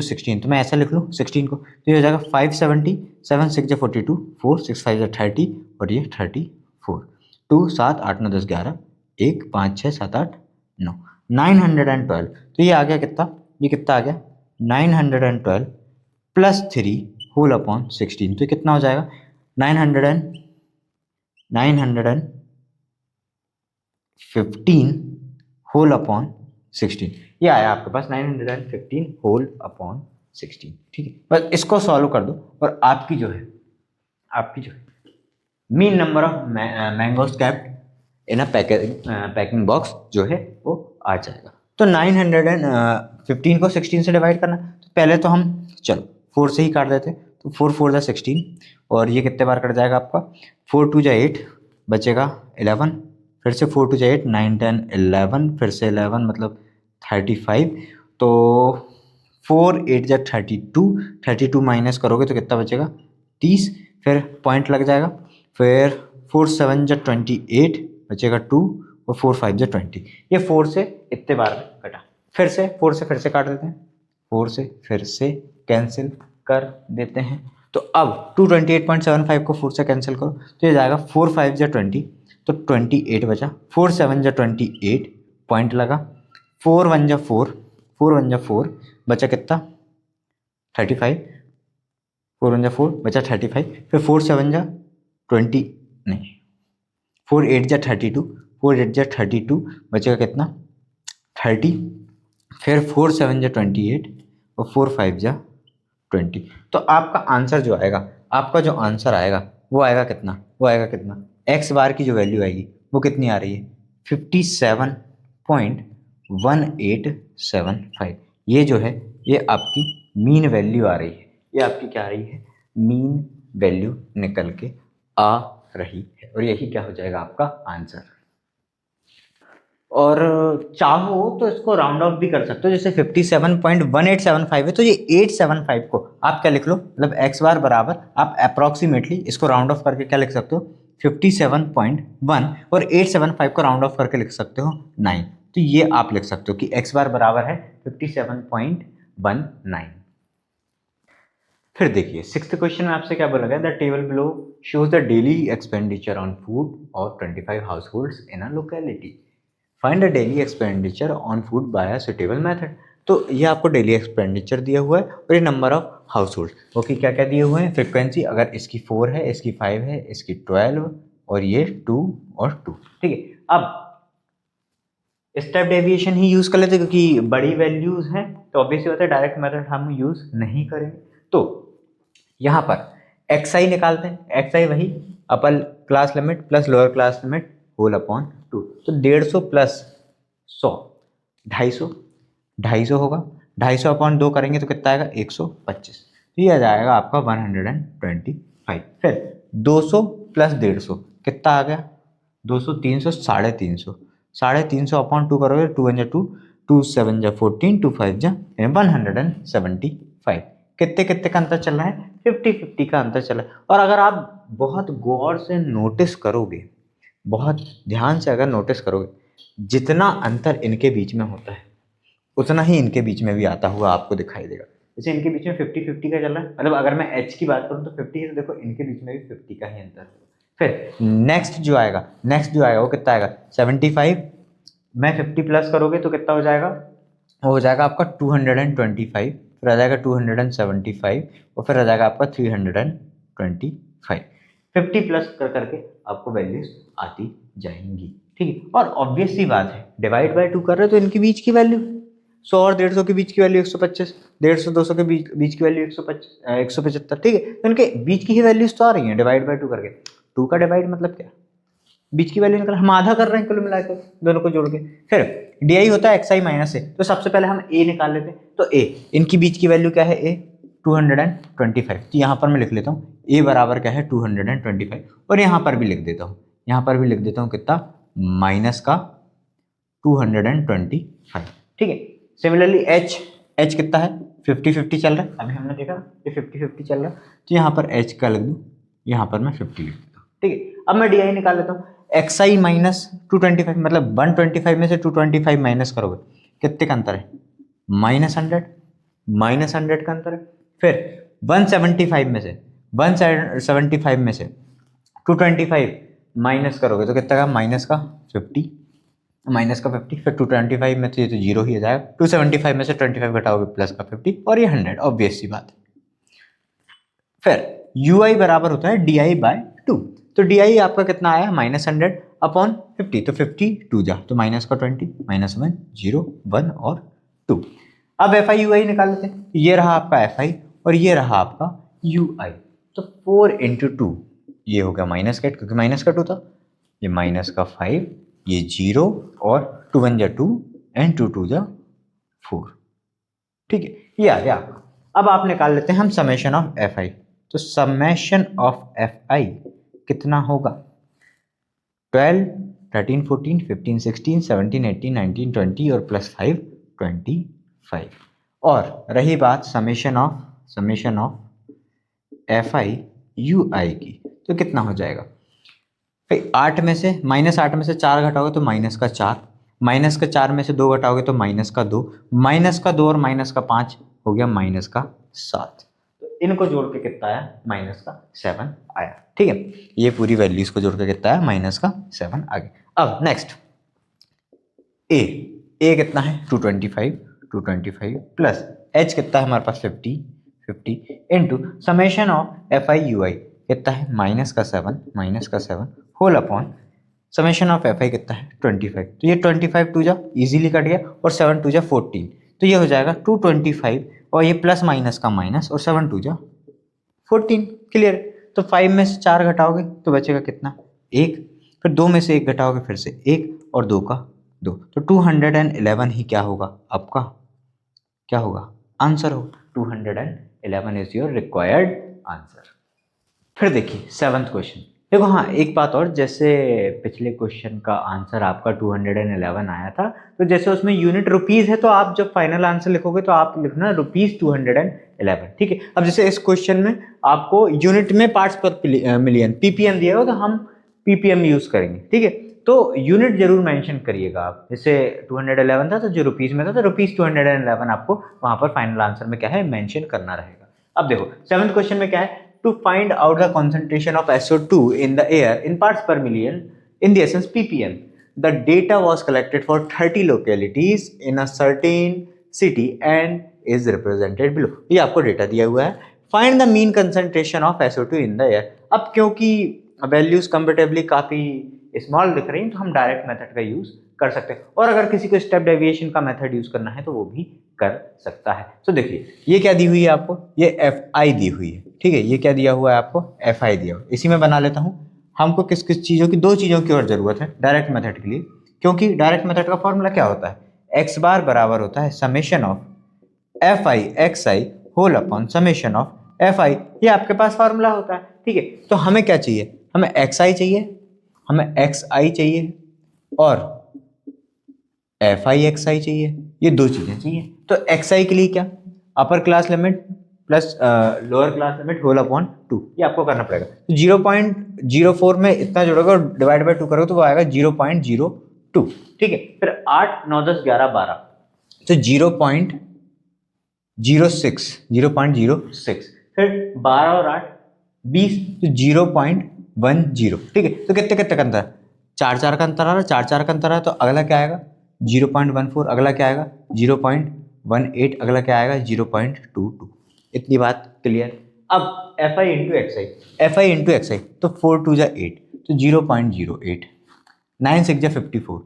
16, तो मैं ऐसा लिख लूँ 16 को, तो ये हो जाएगा 570, 7 6 जा 42, 4 6 5 जा 30 और ये 34, 2 7 8 9 10 11, 1 5 6 7 8 9, 912। तो ये आ गया कितना, ये कितना आ गया 912 प्लस 3 होल अपॉन 16, तो कितना हो जाएगा 915 होल अपॉन 16, ये आया आपके पास 915 होल अपॉन 16, ठीक है। बस इसको सॉल्व कर दो और आपकी जो है mean number of mangoes capped in a packing box जो है वो आ जाएगा। तो 915 को 16 से डिवाइड करना, तो पहले तो हम चलो 4 से ही काट देते, तो 4 4 जा 16 और ये कितने बार कट जाएगा आपका, 4 2 जा 8 बचेगा 11, फिर से 4 2 जा 8 9 10 11, फिर से 11 मतलब 35, तो 4 8 जा 32 माइनस करोगे तो कितना बचेगा 30, फिर पॉइंट लग जाएगा, फिर 4 7 जा 28 बचेगा 2 और 4 5 जा 20, ये 4 से इतने बार में कटा। फिर से 4 से फिर से काट देते हैं, 4 से फिर से कैंसिल कर देते हैं। तो अब 228.75 को 4 से कैंसिल करो तो ये जाएगा 4 5 जा 20, तो 28 बचा, 4 7 जा 28 पॉइंट लगा, 4 1 जा 4 बचा कितना 35, 4 1 जा 4 बचा 35, फिर 4 7 जा 20 नहीं 4 8 जा 32 बचेगा कितना 30, फिर 4 7 जा 28 और 4 5 जा 20। तो आपका आंसर जो आएगा, वो आएगा कितना, एक्स बार की जो वैल्यू आएगी वो कितनी आ रही है 57.1875। ये जो है ये आपकी मीन वैल्यू आ रही है, ये आपकी क्या आ रही है, मीन वैल्यू निकल के आ रही है और यही क्या हो जाएगा आपका आंसर। और चाहो तो इसको राउंड ऑफ भी कर सकते हो, जैसे 57.1875 है तो ये 875 को आप क्या लिख लो, मतलब x बार बराबर आप अप्रॉक्सीमेटली इसको राउंड ऑफ करके क्या लिख सकते हो 57.1 और 875 को राउंड ऑफ करके लिख सकते हो 9। तो ये आप लिख सकते हो कि x बार बराबर है 57.19। फिर देखिए 6th क्वेश्चन में आपसे क्या बोला गया, the table below shows the daily expenditure on food of 25 households in a locality, find the daily expenditure on food by a suitable method. तो ये आपको डेली एक्सपेंडिचर दिया हुआ है और ये number of house hold, okay क्या क्या दिए हुए हैं, फ्रिक्वेंसी अगर इसकी 4 है, इसकी 5 है, इसकी 12 और ये 2 और 2, ठीक है। अब स्टेप डेविएशन ही यूज़ कर लेते क्योंकि बड़ी वैल्यूज़ हैं, तो ऑब्वियसली होता है डायरेक्ट मेथड हम यूज़ नहीं करेंगे। तो यहाँ पर एक्स आई निकालते हैं, एक्स आई वही upper class limit plus lower class limit whole upon 2, तो 150 प्लस 100 250, 250 होगा, 250 अपॉन 2 करेंगे तो कितना आएगा 125, तो ये आ जाएगा आपका 125। फिर 200 प्लस 150 कितना आ गया 200, 300, 350, 350 अपॉन 2 करोगे 2 1 2, 2 7 जा 14, 2 5 जा 175। कितने कितने का अंतर चल रहा है 50-50 का अंतर चल रहा है। और अगर आप बहुत गौर से नोटिस करोगे, बहुत ध्यान से अगर नोटिस करोगे, जितना अंतर इनके बीच में होता है उतना ही इनके बीच में भी आता हुआ आपको दिखाई देगा। जैसे इनके बीच में 50-50 का चल रहा है, मतलब अगर मैं एच की बात करूँ तो 50 है, तो देखो इनके बीच में भी 50 का ही अंतर है। फिर नेक्स्ट जो आएगा वो कितना आएगा 75 में 50 प्लस करोगे तो कितना हो जाएगा, हो जाएगा आपका 225, फिर आ जाएगा 275 और फिर आ जाएगा आपका 325। 50 प्लस कर करके आपको वैल्यूज आती जाएंगी, ठीक है। और ऑब्वियस सी बात है डिवाइड बाय 2 कर रहे हो तो इनके बीच की वैल्यू 100 और 150 के बीच की वैल्यू 125, 150-200 के बीच की वैल्यू 175, ठीक है। तो इनके बीच की ही वैल्यूज तो आ रही हैं डिवाइड बाय 2 करके। 2 का डिवाइड मतलब क्या, बीच की वैल्यू निकल, हम आधा कर रहे हैं कुल मिलाकर दोनों को जोड़ के। फिर डी आई होता है एक्स आई माइनस ए, तो सबसे पहले हम ए निकाल लेते हैं। तो ए इनकी बीच की वैल्यू क्या है ए 225, तो यहाँ पर मैं लिख लेता हूँ ए बराबर क्या है 225, और यहाँ पर भी लिख देता हूँ, यहाँ पर भी लिख देता हूँ कितना माइनस का 225, ठीक है। सिमिलरली एच, एच कितना है 50-50 चल रहा है, अभी हमने देखा ये 50-50 चल रहा है, तो यहाँ पर एच का लिख दूँ, यहाँ पर मैं 50 लिख देता हूँ, ठीक है। अब मैं डी आई निकाल लेता हूँ, एक्स आई माइनस 225, मतलब 125 में से 225 माइनस करोगे कितने का अंतर है -100, -100 का अंतर है। फिर 175 में से 175 में से 225 माइनस करोगे तो कितना का माइनस का 50, फिर 225 में से ये तो जीरो ही आ जाएगा, 275 में से 25 घटाओगे प्लस का 50 और ये 100, ऑब्वियस सी बात है। फिर यू आई बराबर होता है डी आई बाय 2, तो डी आई आपका कितना आया -100 अपॉन 50, तो 50 2 जा तो माइनस का 20, -1 0 1 और 2। अब एफ आई यू आई निकाल लेते हैं, ये रहा आपका एफ आई और ये रहा आपका यू आई, तो 4 × 2 ये हो गया माइनस का 8 क्योंकि माइनस का 2 था, ये माइनस का 5, ये 0 और 2 1 जा 2 एंड 2 2 जा 4, ठीक है, ये आ गया आपका। अब आप निकाल लेते हैं हम समेशन ऑफ एफ आई, तो समेशन ऑफ एफ आई कितना होगा 12 13 14 15 16 17 18 19 20 और प्लस 5 25। और रही बात summation of f i u i की, तो कितना हो जाएगा भाई 8 में से -8 में से 4 घटाओगे तो माइनस का 4, माइनस का 4 में से 2 घटाओगे तो माइनस का 2, माइनस का 2 और माइनस का 5 हो गया माइनस का 7, तो इनको जोड़ के कितना आया माइनस का 7 आया, ठीक है। ये पूरी वैल्यूज को जोड़ के कितना आया माइनस का 7 आ गया। अब नेक्स्ट ए कितना है 225 प्लस एच कितना है हमारे पास 50 into summation of f i u i कितना है माइनस का 7 whole upon summation of f i कितना है 25, तो ये 25 2 जा इजीली कट गया और 7 2 जा 14, तो ये हो जाएगा 225 और ये प्लस माइनस का माइनस और 7 2 जा 14, क्लियर। तो 5 में से 4 घटाओगे तो बचेगा कितना 1, फिर 2 में से 1 घटाओगे फिर से 1 और 2 का 2, तो 211 ही क्या होगा आपका, क्या होगा आंसर होगा 211 इज योर रिक्वायर्ड आंसर। फिर देखिए 7th क्वेश्चन, देखो हाँ एक बात और, जैसे पिछले क्वेश्चन का आंसर आपका 211 आया था, तो जैसे उसमें यूनिट रुपीस है तो आप जब फाइनल आंसर लिखोगे तो आप लिखना ₹211, ठीक है। अब जैसे इस क्वेश्चन में आपको यूनिट में पार्ट्स पर मिलियन पीपीएम दिया होगा तो हम पीपीएम यूज करेंगे, ठीक है। तो यूनिट जरूर मेंशन करिएगा आप, जैसे 211 था तो जो रुपीस में था तो ₹211 आपको वहां पर फाइनल आंसर में क्या है मेंशन करना रहेगा। अब देखो 7th क्वेश्चन में क्या है, to find out the concentration of SO2 in the air in parts per million in the essence ppm. The data was collected for 30 localities in a certain city and is represented below. ये आपको data दिया हुआ है, find the mean concentration of SO2 in the air. अब क्योंकि values comparatively काफ़ी small दिख रही हैं तो हम डायरेक्ट मेथड का यूज़ कर सकते हैं। और अगर किसी को स्टेप डेविएशन का मेथड यूज करना है तो वो भी कर सकता है। तो देखिए ये क्या दी हुई है आपको, ये एफ आई दी हुई है, ठीक है। ये क्या दिया हुआ है आपको, एफ आई दिया हुआ है। इसी में बना लेता हूँ। हमको किस किस चीज़ों की, दो चीज़ों की और जरूरत है डायरेक्ट मेथड के लिए, क्योंकि डायरेक्ट मेथड का फॉर्मूला क्या होता है, एक्स बार बराबर होता है summation of f i x i whole upon summation of f i. ये आपके पास फॉर्मूला होता है, ठीक है। तो हमें क्या चाहिए, हमें एक्स आई चाहिए, हमें एक्स आई चाहिए और एफ आई एक्स आई चाहिए, ये दो चीजें चाहिए। तो एक्स आई के लिए क्या, upper class limit plus lower class limit whole upon 2, ये आपको करना पड़ेगा। तो 0.04 में इतना जोड़ोगे और डिवाइड बाय 2 करोगे तो वो आएगा 0.02, ठीक है। फिर 8 9 10 11 12, तो 0.06, फिर 12 और 8 20, तो 0.10, ठीक है। तो कितने कितने का अंतर, 4 4 का अंतर आ रहा है, 4 4 का अंतर आ रहा है, तो अगला क्या आएगा 0.14, अगला क्या आएगा 0.18, अगला क्या आएगा 0.22। इतनी बात क्लियर। अब f i into x i, f i into x i, तो 4 2 जा 8, तो 0.08, 9 6 जा 54,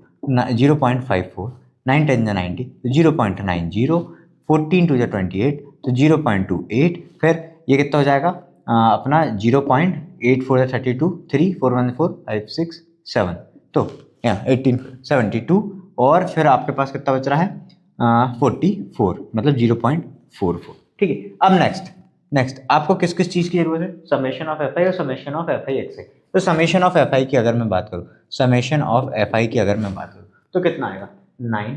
0.54, 9 10 जा 90, तो 0.90, 14 2 जा 28, तो 0.28, फिर ये कितना हो जाएगा अपना 0.84 जा 32, 3 4 1 4 5 6 7, तो 1872, और फिर आपके पास कितना बच रहा है 44, मतलब 0.44, ठीक है। अब नेक्स्ट आपको किस किस चीज़ की जरूरत है, समेशन ऑफ एफ आई और summation of f i x i. तो समेशन ऑफ एफ आई की अगर मैं बात करूँ, समेशन ऑफ एफ आई की अगर मैं बात करूँ तो कितना आएगा 9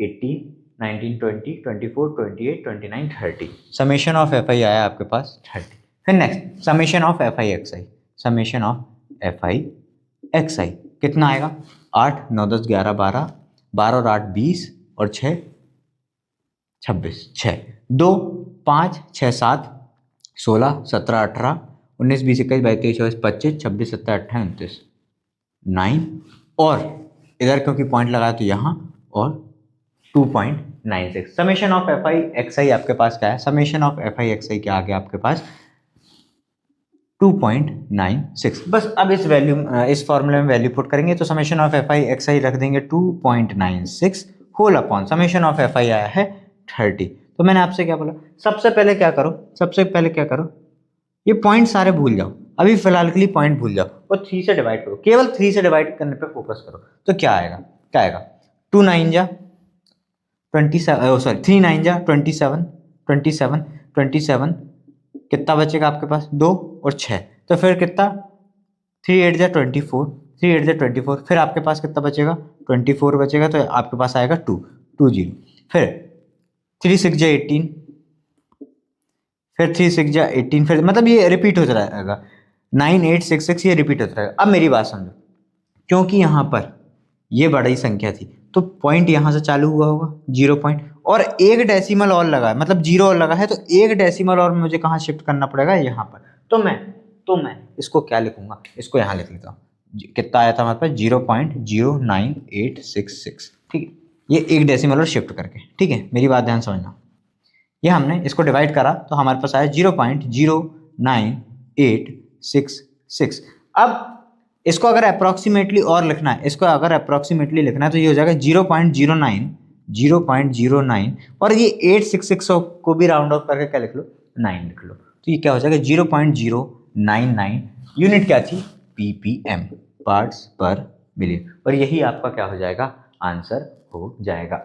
18 19 20 24 28 29 30, समेशन ऑफ एफ आई आया आपके पास 30। फिर next summation of f i x i, summation of f i x i कितना आएगा 8 9 10 11 12, 12 और 8 20 और 6 26, 6 2 5 6 7 16 17 18 19 20 21 22 23 24 25 26 27 28 29, 9 और इधर क्योंकि पॉइंट लगाया तो यहाँ और 2.96। Summation of f i x i आपके पास क्या है, summation of f i x i क्या आ गया आपके पास 2.96। बस अब इस फॉर्मूले में वैल्यू पुट करेंगे तो summation of f i x i रख देंगे 2.96 whole upon summation of f i आया है 30। तो मैंने आपसे क्या बोला, सबसे पहले क्या करो, ये पॉइंट सारे भूल जाओ, अभी फिलहाल के लिए पॉइंट भूल जाओ और 3 से डिवाइड करो, केवल 3 से डिवाइड करने पे फोकस करो। तो क्या आएगा 2 9 जा 27, सॉरी 3 9 जा 27, कितना बचेगा आपके पास 2 और 6, तो फिर कितना 3 8 जा 24, फिर आपके पास कितना बचेगा 24 बचेगा, तो आपके पास आएगा 2 0, फिर 3 6 जा 18, फिर 3 6 जा 18, फिर मतलब ये रिपीट होता रहेगा 9 8 6 6, ये रिपीट होता रहेगा। अब मेरी बात समझो, क्योंकि यहाँ पर ये बड़ी संख्या थी तो पॉइंट यहाँ से चालू हुआ होगा 0 पॉइंट, और एक डेसिमल और लगा है, मतलब 0 और लगा है, तो एक डेसिमल और मुझे कहाँ शिफ्ट करना पड़ेगा, यहाँ पर। तो मैं इसको क्या लिखूंगा, इसको यहाँ लिख लेता हूँ, कितना आया था हमारे पास 0.09866, ठीक है। ये एक डेसिमल और शिफ्ट करके, ठीक है, मेरी बात ध्यान समझना। ये हमने इसको डिवाइड करा तो हमारे पास आया 0.09866। अब इसको अगर अप्रॉक्सीमेटली और लिखना है, तो ये हो जाएगा 0.09, और ये 866 को भी राउंड ऑफ करके क्या लिख लो 9 लिख लो, तो ये क्या हो जाएगा 0.099 यूनिट क्या थी ppm, पार्ट्स पर मिलियन, और यही आपका क्या हो जाएगा आंसर हो जाएगा।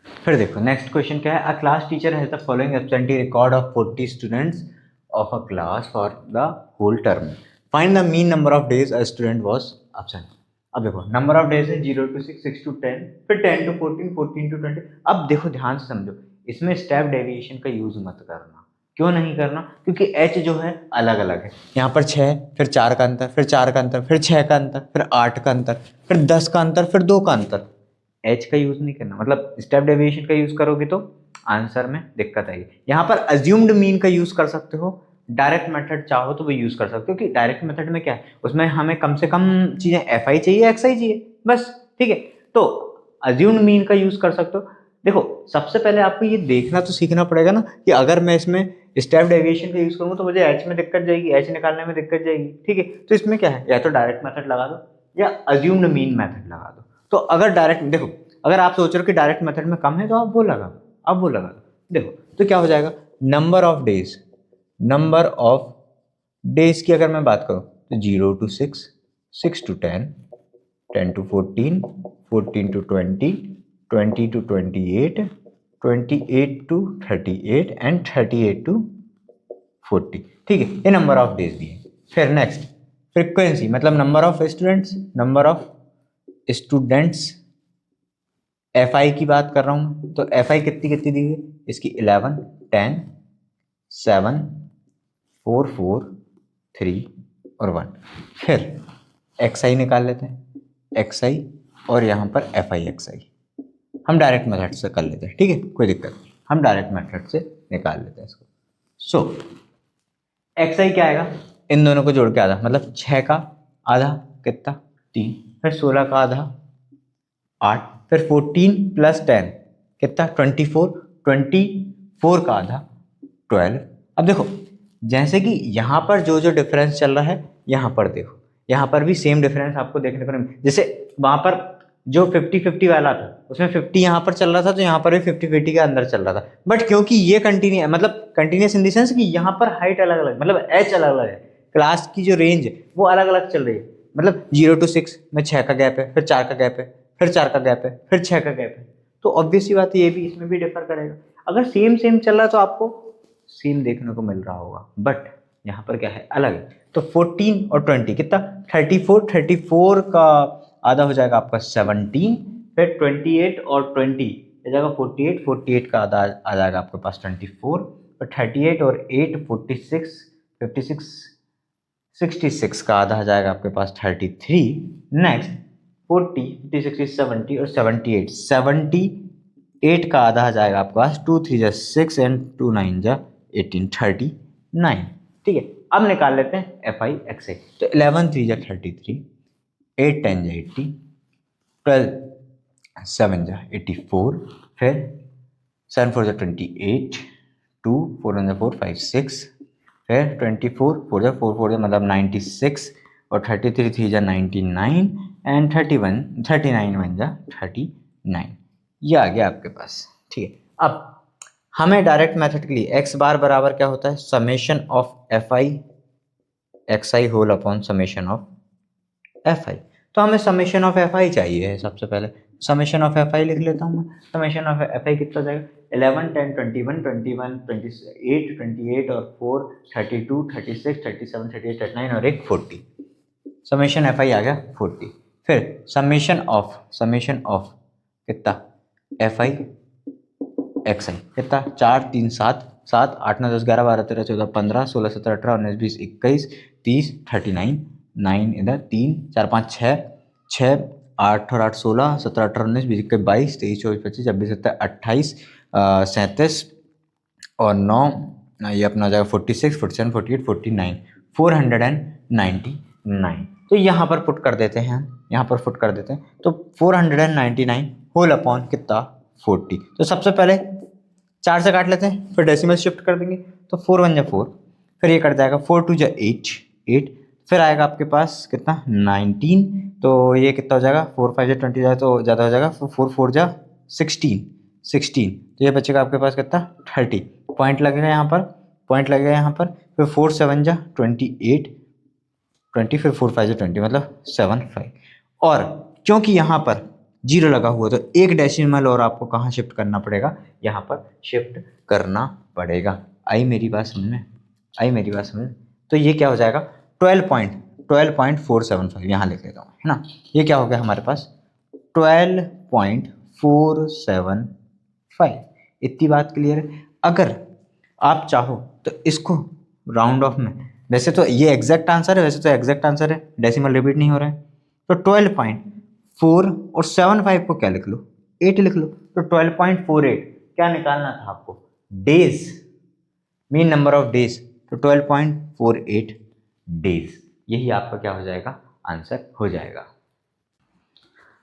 फिर देखो नेक्स्ट क्वेश्चन क्या है, a class teacher has the following absentee record of 40 students of a class for the whole term, find the mean number of days a student was absent. अब देखो नंबर ऑफ डेज है 0 to 6, 6 to 10, फिर 10 to 14, 14 to 20। अब देखो ध्यान से समझो, इसमें स्टेप डेविएशन का यूज मत करना। क्यों नहीं करना, क्योंकि h जो है अलग अलग है, यहाँ पर 6, फिर 4 का अंतर, फिर 4 का अंतर, फिर 6 का अंतर, फिर 8 का अंतर, फिर 10 का अंतर, फिर 2 का अंतर। h का यूज नहीं करना, मतलब स्टेप डेविएशन का यूज करोगे तो आंसर में दिक्कत आएगी। यहाँ पर अज्यूम्ड मीन का यूज कर सकते हो, डायरेक्ट मेथड चाहो तो वो यूज कर सकते हो, क्योंकि डायरेक्ट मेथड में क्या है, उसमें हमें कम से कम चीजें एफ आई चाहिए एक्स आई चाहिए बस, ठीक है। तो अज्यूम्ड मीन का यूज कर सकते हो। देखो सबसे पहले आपको ये देखना तो सीखना पड़ेगा ना कि अगर मैं इसमें स्टेप डेविएशन का यूज करूंगा तो मुझे एच में दिक्कत जाएगी, एच निकालने में दिक्कत जाएगी, ठीक है। तो इसमें क्या है, या तो डायरेक्ट मेथड लगा दो या अज्यूम्ड मीन मेथड लगा दो। तो अगर डायरेक्ट देखो, अगर आप सोच रहे हो कि डायरेक्ट मेथड में कम है तो आप वो लगा दो। देखो तो क्या हो जाएगा, नंबर ऑफ डेज की अगर मैं बात करूं तो 0 to 6, 6 to 10, 10 to 14, 14 to 20, 20 to 28, 28 to 38 and 38 to 40। ठीक है, ये नंबर ऑफ डेज दिए। फिर नेक्स्ट फ्रीक्वेंसी, मतलब number of students F I की बात कर रहा हूँ, तो एफ आई कितनी कितनी दी है इसकी, 11, 10, 7, 4, 4, 3 और 1। फिर एक्स आई निकाल लेते हैं, एक्स आई और यहाँ पर एफ आई एक्स आई हम डायरेक्ट मेथड से कर लेते हैं। ठीक है, कोई दिक्कत नहीं, हम डायरेक्ट मेथड से निकाल लेते हैं इसको। सो एक्स आई क्या आएगा, इन दोनों को जोड़ के आधा, मतलब 6 का आधा कितना 3, फिर 16 का आधा 8, फिर 14 + 10 कितना 24, 24 का आधा 12। अब देखो जैसे कि यहाँ पर जो जो डिफरेंस चल रहा है यहाँ पर देखो, यहाँ पर भी सेम डिफरेंस आपको देखने को नहीं, जैसे वहाँ पर जो 50-50 वाला था उसमें 50 यहाँ पर चल रहा था, तो यहाँ पर भी 50-50 के अंदर चल रहा था। बट क्योंकि ये कंटिन्यूस इन द सेंस कि यहाँ पर हाइट अलग अलग, मतलब एच अलग अलग है, क्लास की जो रेंज है वो अलग अलग चल रही है। मतलब 0 to 6 में 6 का गैप है, फिर 4 का गैप है, फिर 4 का गैप है, फिर 6 का गैप है, तो ऑब्वियसली बात है ये भी इसमें भी डिफर करेगा। अगर सेम चल रहा है तो आपको सेम देखने को मिल रहा होगा, बट यहाँ पर क्या है अलग है। तो 14 और 20 कितना 34 का आधा हो जाएगा आपका 17, फिर 28 और 20 हो जाएगा 48 का आधा आ जाएगा आपके पास 24, फिर 38 और 8 46 66 का आधा आ जाएगा आपके पास 33। नेक्स्ट 40 50 60 70 और 78 का आधा आ जाएगा आपके पास 2 3 जा 6 एंड 2 9 जा 18 39। ठीक है, अब निकाल लेते हैं एफ आई एक्स आई। तो 11 3 जा 33, 8 10 जा 80, 12 7 जा 84, फिर 7 4 जा 28, 2 4 1 जा 4 5 6, फिर 24 4 जा 4 4 जा मतलब 96 और 33 3 जा 99 एंड 39 1 जा 39। ये आ गया आपके पास। ठीक है, अब हमें डायरेक्ट मेथड के लिए x बार बराबर क्या होता है, summation of f i x i whole upon summation of f i. तो हमें समेशन ऑफ एफ आई चाहिए है, सबसे पहले समेशन ऑफ एफ आई लिख लेता हूँ मैं। समेशन ऑफ एफ आई कितना जाएगा, 11 10 21 21 28 और 4 32 36 37 38 39 और एक 40। समेशन एफ आई आ गया 40। फिर समेशन ऑफ कितना एफ आई एक्स आई कितना 4 3 7 7 8 9 10 11 12 13 14 15 16 17 18 19 20 21 30 39 9 इधर 3 4 5 6 8 और 8 16 17 18 19 20 21 22 23 24 25 26 27 28 37 और 9 ये अपना हो जाएगा 46 47 48 49 499। तो यहाँ पर पुट कर देते हैं तो 499 होल अपॉन कितना 40। तो सबसे पहले 4 से काट लेते हैं, फिर डेसिमल शिफ्ट कर देंगे, तो 4 1 जा 4, फिर ये कट जाएगा 4 2 जा 8, फिर आएगा आपके पास कितना 19, तो ये कितना हो जाएगा 4 5 जा 20 जाए तो ज़्यादा हो जाएगा 4 4 जा 16, तो ये बचेगा आपके पास कितना 30। पॉइंट लगेगा यहाँ पर, फिर 4 7 जा 28 20, फिर 4 5 जा 20 मतलब 7 5। और क्योंकि यहाँ पर 0 लगा हुआ तो एक डेसिमल और आपको कहाँ शिफ्ट करना पड़ेगा, यहाँ पर शिफ्ट करना पड़ेगा। आई मेरी बात समझ में? तो ये क्या हो जाएगा 12.475 यहाँ लिख लेता हूँ, है ना। ये क्या हो गया हमारे पास 12.475। इतनी बात क्लियर है। अगर आप चाहो तो इसको राउंड ऑफ में, वैसे तो ये एग्जैक्ट आंसर है, डेसिमल रिपीट नहीं हो रहा है, तो 12.4 और 75 को क्या लिख लो 8 लिख लो। तो 12.48 क्या निकालना था आपको, days, mean number of days, तो 12.48 डेज, यही आपका क्या हो जाएगा आंसर हो जाएगा।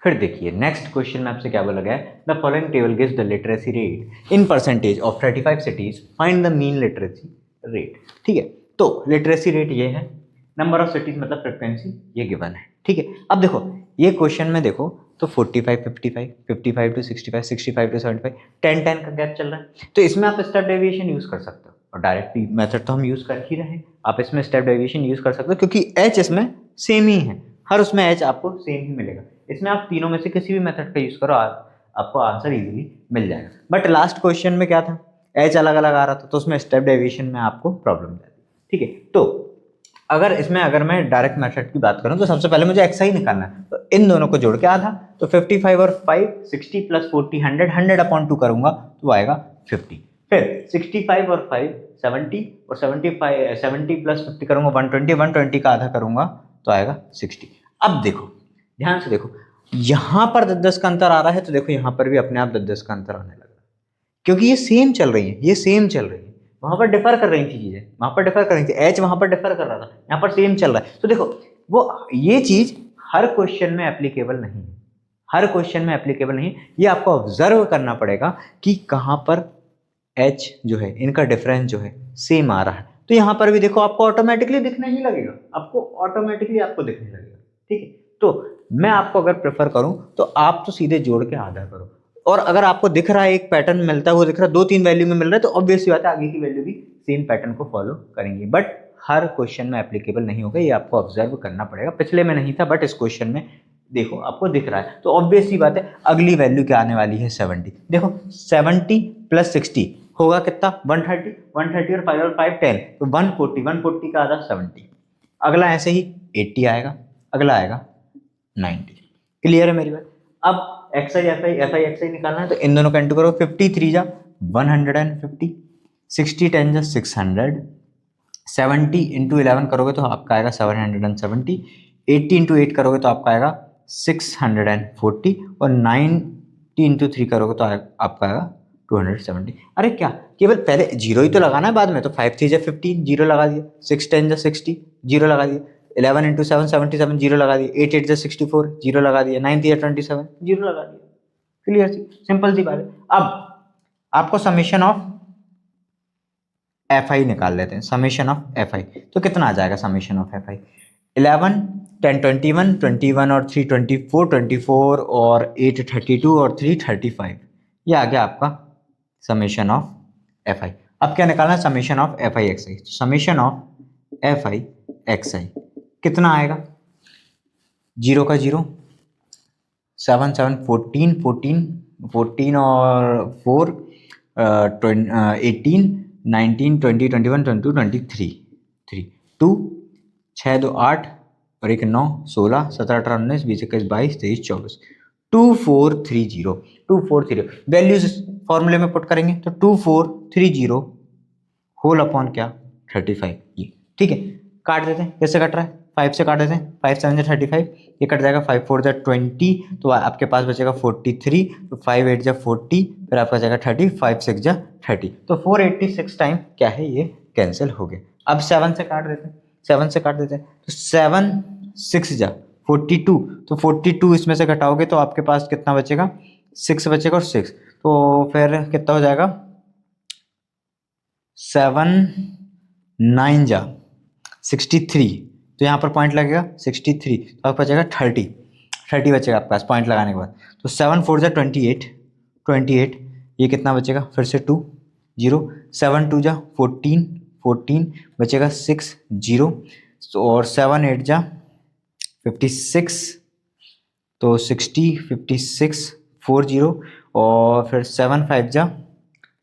फिर देखिए नेक्स्ट क्वेश्चन में आपसे क्या बोला गया है, the following table gives the literacy rate in percentage of 35 cities, find the mean literacy rate. ठीक है, तो लिटरेसी रेट ये है, नंबर ऑफ सिटीज मतलब फ्रिक्वेंसी ये गिवन है। ठीक है, अब देखो ये क्वेश्चन में देखो तो 45 55 55 टू 65 65 टू 75 10 10 का गैप चल रहा है। तो इसमें आप स्टेप डेविएशन यूज़ कर सकते हो, और डायरेक्ट मेथड तो हम यूज़ कर ही रहे हैं, आप इसमें स्टेप डेविएशन यूज़ कर सकते हो क्योंकि एच इसमें सेम ही है, हर उसमें एच आपको सेम ही मिलेगा। इसमें आप तीनों में से किसी भी मेथड का यूज़ करो, आपको आंसर इजीली मिल जाएगा। बट लास्ट क्वेश्चन में क्या था, एच अलग अलग आ रहा था, तो उसमें स्टेप डेविएशन में आपको प्रॉब्लम जाती है। ठीक है, तो अगर मैं डायरेक्ट मेथड की बात करूं तो सबसे पहले मुझे एक्स आई निकालना है, तो इन दोनों को जोड़ के आधा, तो 55 और 5 60 प्लस 40 100 100/2 करूंगा तो आएगा 50। फिर 65 और 5 70 और 75 70 प्लस 50 करूंगा 120 120 का आधा करूंगा तो आएगा 60। अब देखो ध्यान से देखो, यहां पर 10 का अंतर आ रहा है, तो देखो यहां पर भी अपने आप 10 का अंतर आने लगा, क्योंकि ये सेम चल रही है, ये सेम चल रही है। वहां पर डिफर कर रही थी चीजें, वहां पर डिफर कर रही थी, एच वहां पर डिफर कर रहा था, यहाँ पर सेम चल रहा है। तो देखो वो ये चीज हर क्वेश्चन में एप्लीकेबल नहीं है, हर क्वेश्चन में एप्लीकेबल नहीं है, ये आपको ऑब्जर्व करना पड़ेगा कि कहां पर एच जो है इनका डिफरेंस जो है सेम आ रहा है। तो यहाँ पर भी देखो आपको ऑटोमेटिकली दिखने ही लगेगा, आपको ऑटोमेटिकली आपको दिखने लगेगा। ठीक है, तो मैं आपको अगर प्रेफर करूं तो आप तो सीधे जोड़ के आधा करो, और अगर आपको दिख रहा है एक पैटर्न मिलता है, वो दिख रहा है 2-3 वैल्यू में मिल रहा है, तो ऑब्वियसली बात है आगे की वैल्यू भी सेम पैटर्न को फॉलो करेंगी, बट हर क्वेश्चन में एप्लीकेबल नहीं होगा, ये आपको ऑब्जर्व करना पड़ेगा। पिछले में नहीं था बट इस क्वेश्चन में देखो आपको दिख रहा है, तो ऑब्वियसली बात है अगली वैल्यू क्या आने वाली है 70। देखो 70 प्लस 60 होगा कितना 130, 130 और 5 और 5 10, तो 140, 140 का आधा 70। अगला ऐसे ही 80 आएगा, अगला आएगा 90। क्लियर है मेरी बात। अब x i f i x i निकालना है, तो इन दोनों का इंटू करो, 53 जा 150, 60 10 जा 600, 70 इंटू 11 करोगे तो आपका आएगा 770, 80 इंटू 8 करोगे तो आपका आएगा 640, और 90 इंटू 3 करोगे तो आपका आएगा 270। अरे क्या केवल पहले जीरो ही तो लगाना है बाद में, तो 5 3 जा 15 जीरो लगा दिया, 6 10 जा 60 जीरो लगा दिया, 11 इंटू 7 77 जीरो लगा दिया, 8 8 जा 64 जीरो लगा दिया, 9 3 जा 27 जीरो लगा दिया। क्लियर सी सिंपल सी बात है। अब आपको समेशन ऑफ एफ आई निकाल लेते हैं, समेशन ऑफ एफ आई, तो कितना आ जाएगा समेशन ऑफ एफ आई, 11 10 21 21 और 3 24 24 और 8 32 और 3 35, ये आ गया आपका समेशन ऑफ एफ आई। अब क्या निकालना है, summation of f i x i, summation of f i x i कितना आएगा, जीरो का जीरो, 7 7 14 14 14 और 4 18 19 20 21 22 23 3 2 6 2 8 और 1 9 16 17 18 19 20 21 22 23 24 2430 2430 वैल्यूज फॉर्मूले में पुट करेंगे तो 2430 होल अपॉन क्या 35, ये ठीक है। काट देते हैं, कैसे कट रहा है, 5 से काट देते हैं, 5 7 जा 35, ये कट जाएगा, 5 4 जा 20, तो आपके पास बचेगा 43, तो 5 8 जा 40, फिर आपका जाएगा 30, 5 6 जा 30, तो 486 टाइम क्या है ये कैंसिल हो गए। अब 7 से काट देते हैं, 7 से काट देते हैं, तो 7 6 जा 42, तो 42 इसमें से घटाओगे तो आपके पास कितना बचेगा, 6 बचेगा, और 6 तो फिर कितना हो जाएगा, 7 9 जा 63, तो यहाँ पर पॉइंट लगेगा 63, तो आपका बचेगा 30 बचेगा आपके पास पॉइंट लगाने के बाद, तो 7 4 जा 28, ये कितना बचेगा, फिर से 2 0, 7 2 जा 14 बचेगा 6 0, और 7 8 जा 56, तो 60 56 4 0, और फिर 7 5 जा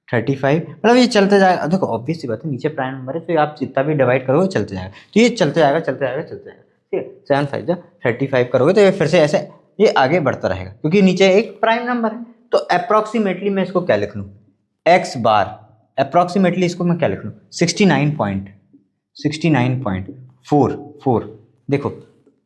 35, मतलब ये चलते जाएगा। देखो ऑब्वियस सी बात है, नीचे प्राइम नंबर है तो आप जितना भी डिवाइड करोगे चलते जाएगा, तो ये चलते जाएगा ठीक है। 7 5 जा 35 करोगे तो ये फिर से ऐसे ये आगे बढ़ता रहेगा, क्योंकि नीचे एक प्राइम नंबर है। तो अप्रॉक्सीमेटली मैं इसको क्या लिख लूँ, एक्स बार अप्रॉक्सीमेटली इसको मैं क्या लिख लूँ, 69.4 देखो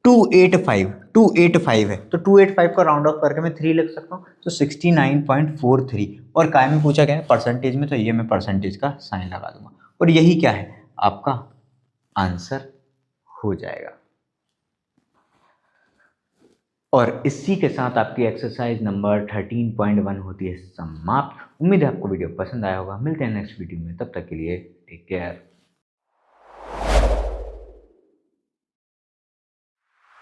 285 है, तो 285 को राउंड ऑफ करके मैं 3 लिख सकता हूँ, तो 69.43, और काय में पूछा गया है परसेंटेज में, तो ये मैं परसेंटेज का साइन लगा दूंगा, और यही क्या है आपका आंसर हो जाएगा। और इसी के साथ आपकी एक्सरसाइज नंबर 13.1 होती है समाप्त। उम्मीद है आपको वीडियो पसंद आया होगा, मिलते हैं नेक्स्ट वीडियो में, तब तक के लिए टेक केयर।